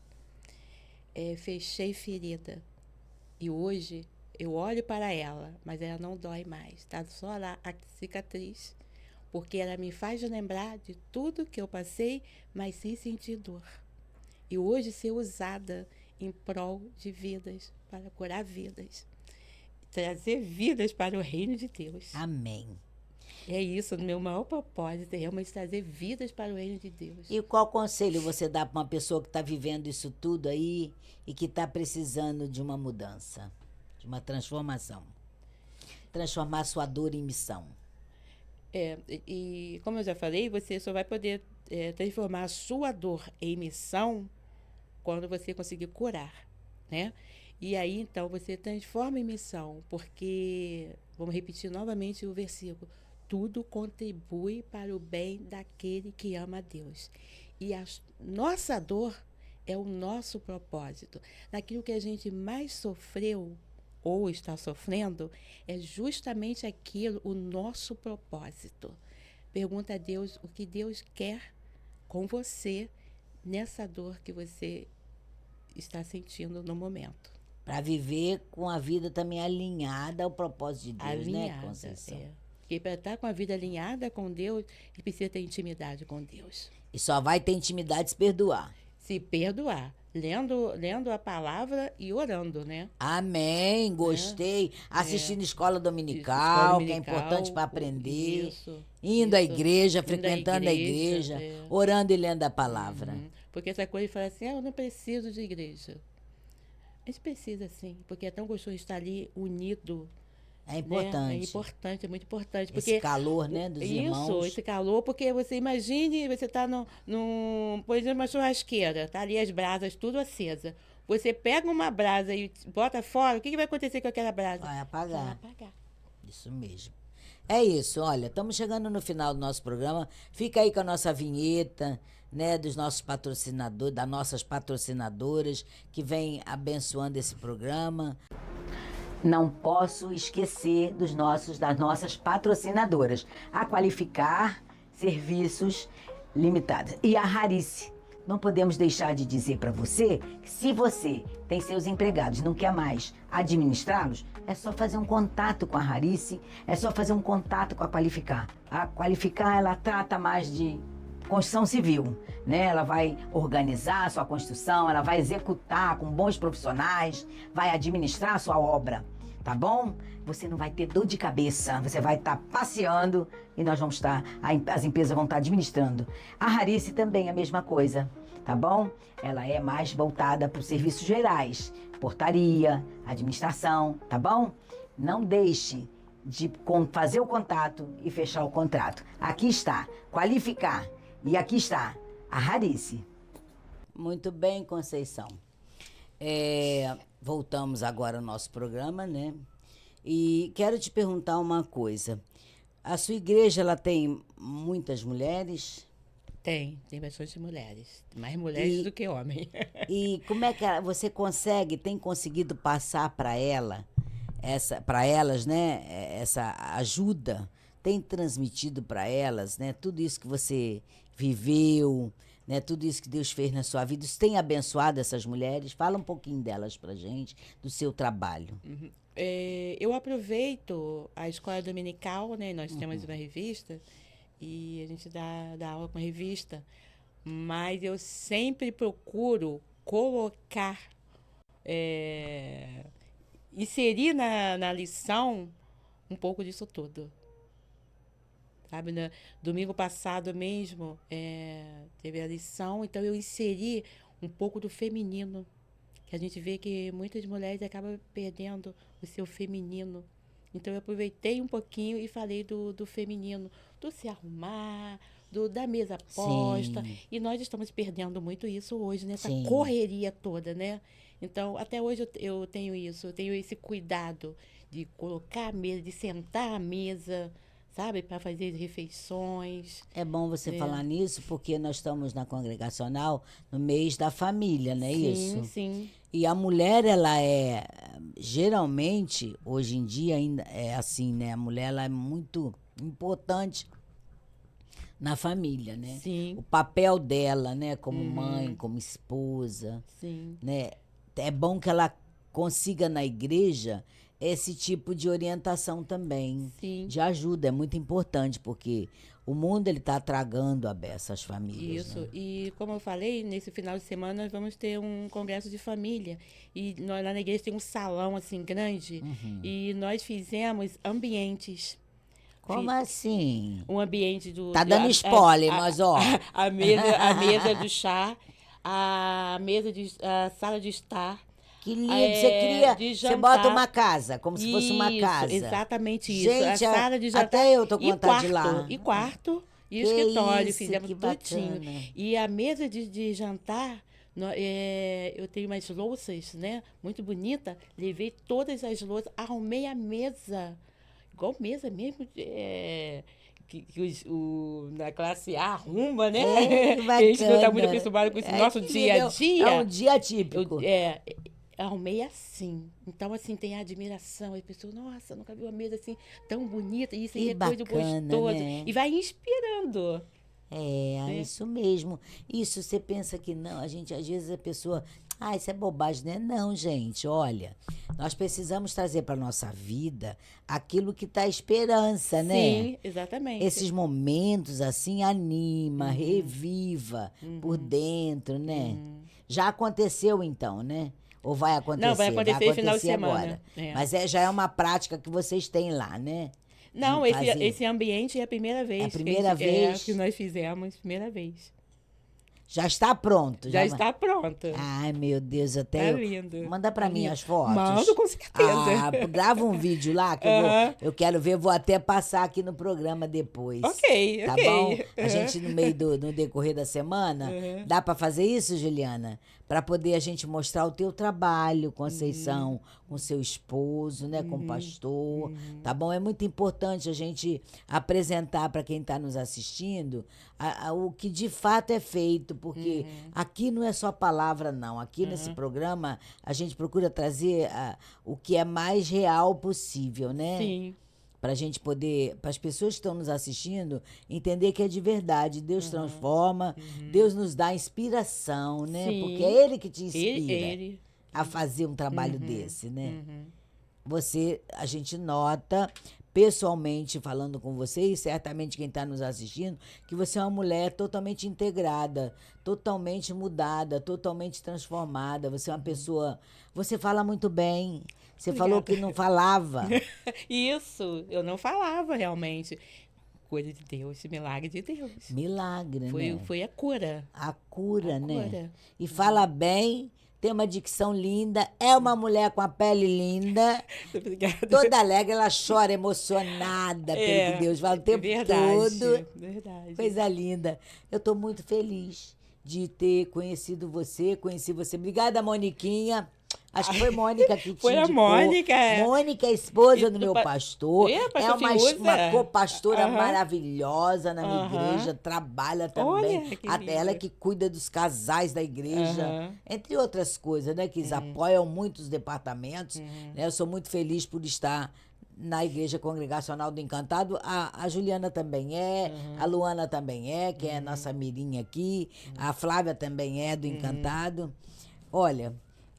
Fechei ferida. E hoje eu olho para ela, mas ela não dói mais. Está só lá a cicatriz. Porque ela me faz lembrar de tudo que eu passei, mas sem sentir dor. E hoje ser usada em prol de vidas, para curar vidas. Trazer vidas para o reino de Deus. Amém. É isso, o meu maior propósito é realmente trazer vidas para o reino de Deus. E qual conselho você dá para uma pessoa que está vivendo isso tudo aí e que está precisando de uma mudança, de uma transformação? Transformar sua dor em missão. E como eu já falei, você só vai poder transformar a sua dor em missão quando você conseguir curar, né? E aí, então, você transforma em missão, porque, vamos repetir novamente o versículo, tudo contribui para o bem daquele que ama a Deus. E a nossa dor é o nosso propósito. Naquilo que a gente mais sofreu ou está sofrendo, é justamente aquilo, o nosso propósito. Pergunta a Deus o que Deus quer com você nessa dor que você está sentindo no momento. Para viver com a vida também alinhada ao propósito de Deus, Alinhada, né, Conceição? Porque para estar com a vida alinhada com Deus, ele precisa ter intimidade com Deus. E só vai ter intimidade se perdoar. Se perdoar. Lendo a palavra e orando, né? Amém, gostei. Assistindo escola dominical, que é importante para aprender. Isso, indo à igreja, Indo à frequentando a igreja, igreja, orando e lendo a palavra. Porque essa coisa de falar assim, eu não preciso de igreja. A gente precisa sim, porque é tão gostoso estar ali unido. É importante. Né? É importante, é muito importante. Porque esse calor, né, dos irmãos. Isso, esse calor, porque você imagine, você está por exemplo, uma churrasqueira, tá ali as brasas tudo acesa. Você pega uma brasa e bota fora, o que vai acontecer com aquela brasa? Vai apagar. Vai apagar. Isso mesmo. É isso, olha, estamos chegando no final do nosso programa. Fica aí com a nossa vinheta, né, dos nossos patrocinadores, das nossas patrocinadoras, que vem abençoando esse programa. Não posso esquecer das nossas patrocinadoras. A Qualificar Serviços Limitados. E a Rarice. Não podemos deixar de dizer para você que se você tem seus empregados e não quer mais administrá-los, é só fazer um contato com a Rarice, é só fazer um contato com a Qualificar. A Qualificar, ela trata mais de construção civil, né? Ela vai organizar a sua construção, ela vai executar com bons profissionais, vai administrar a sua obra, tá bom? Você não vai ter dor de cabeça, você vai estar passeando e nós vamos estar, as empresas vão estar administrando. A Rarice também é a mesma coisa, tá bom? Ela é mais voltada para os serviços gerais, portaria, administração, tá bom? Não deixe de fazer o contato e fechar o contrato. Aqui está, Qualificar. E aqui está, a Rarice. Muito bem, Conceição. Voltamos agora ao nosso programa, né? E quero te perguntar uma coisa. A sua igreja, ela tem muitas mulheres? Tem bastante mulheres. Mais mulheres E, do que homens. e como é que você tem conseguido passar para elas, né, essa ajuda? Tem transmitido para elas, né, tudo isso que você viveu, né, tudo isso que Deus fez na sua vida, isso tem abençoado essas mulheres? Fala um pouquinho delas pra gente, do seu trabalho. Eu aproveito a escola dominical, né? Nós temos uma revista e a gente dá aula com a revista, mas eu sempre procuro colocar, é, inserir na lição um pouco disso tudo. Sabe, né? Domingo passado mesmo, teve a lição, então eu inseri um pouco do feminino, que a gente vê que muitas mulheres acabam perdendo o seu feminino. Então eu aproveitei um pouquinho e falei do feminino, do se arrumar, da mesa posta. Sim, E nós estamos perdendo muito isso hoje, nessa sim. correria toda, né? Então, até hoje eu tenho isso, eu tenho esse cuidado de colocar a mesa, de sentar à mesa, sabe, para fazer as refeições. É bom você É. falar nisso, porque nós estamos na congregacional no mês da família, não é Sim, isso? sim. E a mulher, ela é, geralmente, hoje em dia ainda é assim, né? A mulher, ela é muito importante na família, né? Sim. O papel dela, né? Como mãe, Uhum. como esposa, Sim. né? É bom que ela consiga na igreja esse tipo de orientação também, Sim. de ajuda. É muito importante, porque o mundo ele está tragando a beça as famílias, né? Isso. E como eu falei, nesse final de semana nós vamos ter um congresso de família. E nós lá na igreja tem um salão assim grande. E nós fizemos ambientes. Como assim? Um ambiente Tá dando spoiler, mas ó. a mesa do chá, a sala de estar, Que lindo. Você cria, de você bota jantar. uma casa, como se fosse uma Isso, casa. exatamente isso. A Gente, sala de jantar até eu tô com vontade de ir lá. e quarto e Que escritório, isso, fizemos que tudinho. bacana. E a mesa de jantar, eu tenho umas louças, né? Muito bonita. Levei todas as louças, arrumei a mesa. Igual mesa mesmo, na classe A arruma, né? É, que Que a gente não está muito bacana. acostumado com esse Ai, nosso que dia a lindo. É um dia. dia Eu, típico. arrumei assim. Então, assim, tem a admiração. As pessoas, nossa, nunca vi uma mesa assim tão bonita. Isso aí Que é coisa bacana, gostosa. né? E vai inspirando, É, né? isso mesmo. Isso, você pensa que não, a gente, às vezes a pessoa, isso é bobagem, né? Não, gente, olha, nós precisamos trazer para nossa vida aquilo que dá esperança, né? Sim, exatamente. Esses momentos assim anima, reviva por dentro, né? Já aconteceu então, né? Ou vai Não, vai acontecer? Vai acontecer final de acontecer semana. agora. É. Mas já é uma prática que vocês têm lá, né? De Não, fazer. esse ambiente é a primeira É a vez primeira que vez. nós fizemos, primeira vez. Já está pronto. Já está pronta. Ai, meu Deus, até Tá eu. lindo. Manda Tá pra mim lindo. as fotos. Mando com certeza. Grava um vídeo lá que Aham. eu quero ver, vou até passar aqui no programa depois. Ok, Tá bom? ok. A gente no meio no decorrer da semana, dá pra fazer isso, Juliana? Pra poder a gente mostrar o teu trabalho, Conceição, com seu esposo, né, com o pastor, tá bom? É muito importante a gente apresentar para quem está nos assistindo o que de fato é feito, porque aqui não é só palavra, não. Aqui nesse programa a gente procura trazer o que é mais real possível, né? Sim. Para a gente poder, para as pessoas que estão nos assistindo, entender que é de verdade. Deus transforma, Deus nos dá inspiração, né? Porque Sim. é Ele que te inspira Ele. a fazer um trabalho desse, né? Você, a gente nota pessoalmente falando com você e certamente quem está nos assistindo que você é uma mulher totalmente integrada, totalmente mudada, totalmente transformada. Você é uma pessoa, você fala muito bem. Você falou que não falava. Isso, eu não falava realmente. Coisa de Deus, milagre de Deus. Milagre, né? Foi a cura. A cura, A né? cura. E fala bem, tem uma dicção linda, é uma mulher com a pele linda. Obrigada. Toda alegre, ela chora emocionada pelo que Deus fala o tempo todo. Verdade. Coisa linda. Eu estou muito feliz de ter conhecido você, conheci você. Obrigada, Moniquinha. Acho que foi Mônica que te Foi a indicou. Mônica. Mônica é esposa E do do meu pa- pastor. É, É pastor uma Fiuza. copastora Aham. maravilhosa na minha Aham. igreja. Trabalha também. Olha, que Até ela linda. que cuida dos casais da igreja. Aham. Entre outras coisas, né? Que eles apoiam muitos departamentos. Né? Eu sou muito feliz por estar na Igreja Congregacional do Encantado. A Juliana também é, a Luana também é, que é a nossa mirinha aqui. A Flávia também é do Encantado. Olha,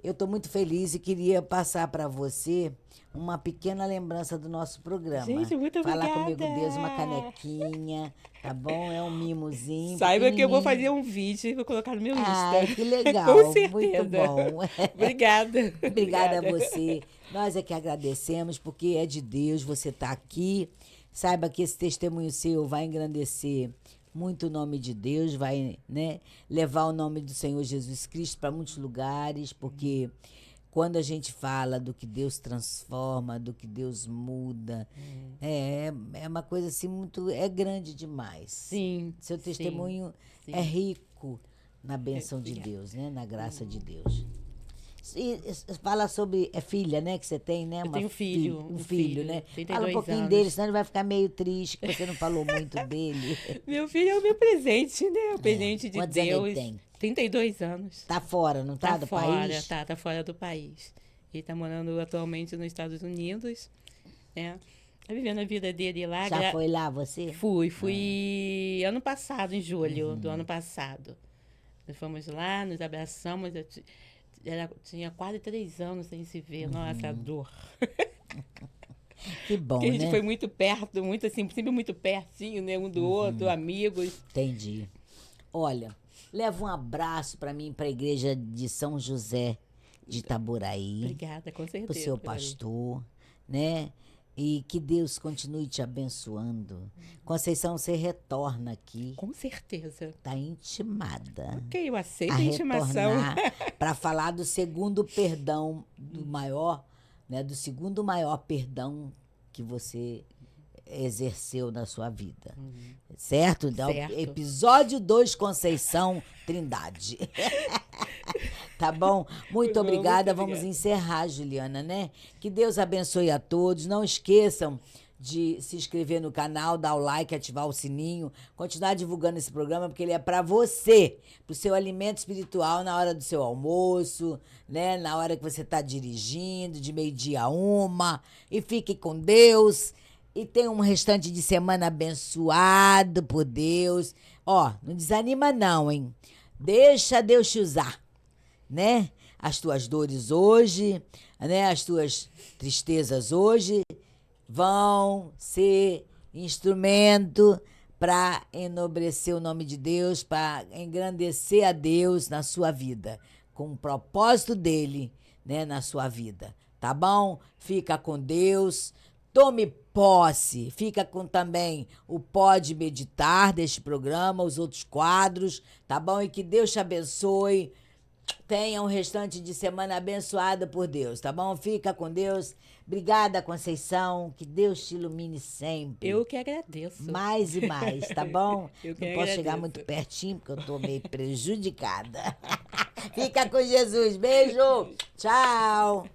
eu estou muito feliz e queria passar para você uma pequena lembrança do nosso programa. Gente, muito Falar obrigada. comigo Deus, uma canequinha, tá bom? É um mimozinho. Saiba que eu vou pequenininho. fazer um vídeo e vou colocar no meu Insta. Ai, que legal. Com certeza. Muito bom. Obrigada. Obrigada a você. Nós é que agradecemos, porque é de Deus, você está aqui. Saiba que esse testemunho seu vai engrandecer muito o nome de Deus, vai, né, levar o nome do Senhor Jesus Cristo para muitos lugares, porque quando a gente fala do que Deus transforma, do que Deus muda, é uma coisa assim muito, é grande demais. Sim. Seu sim, testemunho sim. é rico na bênção de Obrigada. Deus, né? Na graça de Deus. Fala sobre. É filha, né? Que você tem, né? Eu tenho filho, Um um filho, filho, né? 32 Fala um pouquinho anos. dele, senão ele vai ficar meio triste, que você não falou muito dele. Meu filho é o meu presente, né? O presente de Quantos anos Deus. ele tem? 32 anos. Tá fora, não tá? Do fora, país? tá fora do país. Ele tá morando atualmente nos Estados Unidos, né? Tá vivendo a vida dele lá. Já foi lá você? Fui ano passado, em julho do ano passado. Nós fomos lá, nos abraçamos. Tinha quase 3 anos sem se ver. Nossa, a dor. Que bom, Porque a gente né? foi muito perto, muito assim, sempre muito pertinho, né? Um do outro, amigos. Entendi. Olha, leva um abraço para mim, para a igreja de São José de Itaboraí. Obrigada, com certeza. Pro seu pastor, né? E que Deus continue te abençoando. Conceição, você retorna aqui, Com certeza. tá intimada Ok, eu aceito a a intimação. retornar para falar do segundo perdão, do maior, né? Do segundo maior perdão que você exerceu na sua vida. Certo? Então, Certo. episódio 2, Conceição Trindade. Tá bom? Muito Muito obrigada. obrigada. Vamos encerrar, Juliana, né? Que Deus abençoe a todos. Não esqueçam de se inscrever no canal, dar o like, ativar o sininho, continuar divulgando esse programa, porque ele é para você, para o seu alimento espiritual na hora do seu almoço, né? Na hora que você está dirigindo, de 12h a 1h. E fique com Deus. E tenha um restante de semana abençoado por Deus. Ó, não desanima não, hein? Deixa Deus te usar, né? As tuas dores hoje, né? As tuas tristezas hoje vão ser instrumento para enobrecer o nome de Deus, para engrandecer a Deus na sua vida, com o propósito dele, né, na sua vida. Tá bom? Fica com Deus. Tome posse, fica com também o Pode Meditar deste programa, os outros quadros, tá bom? E que Deus te abençoe. Tenha um restante de semana abençoado por Deus, tá bom? Fica com Deus. Obrigada, Conceição. Que Deus te ilumine sempre. Eu que agradeço. Mais e mais, tá bom? Eu que Não posso chegar agradeço. muito pertinho, porque eu tô meio prejudicada. Fica com Jesus. Beijo. Tchau.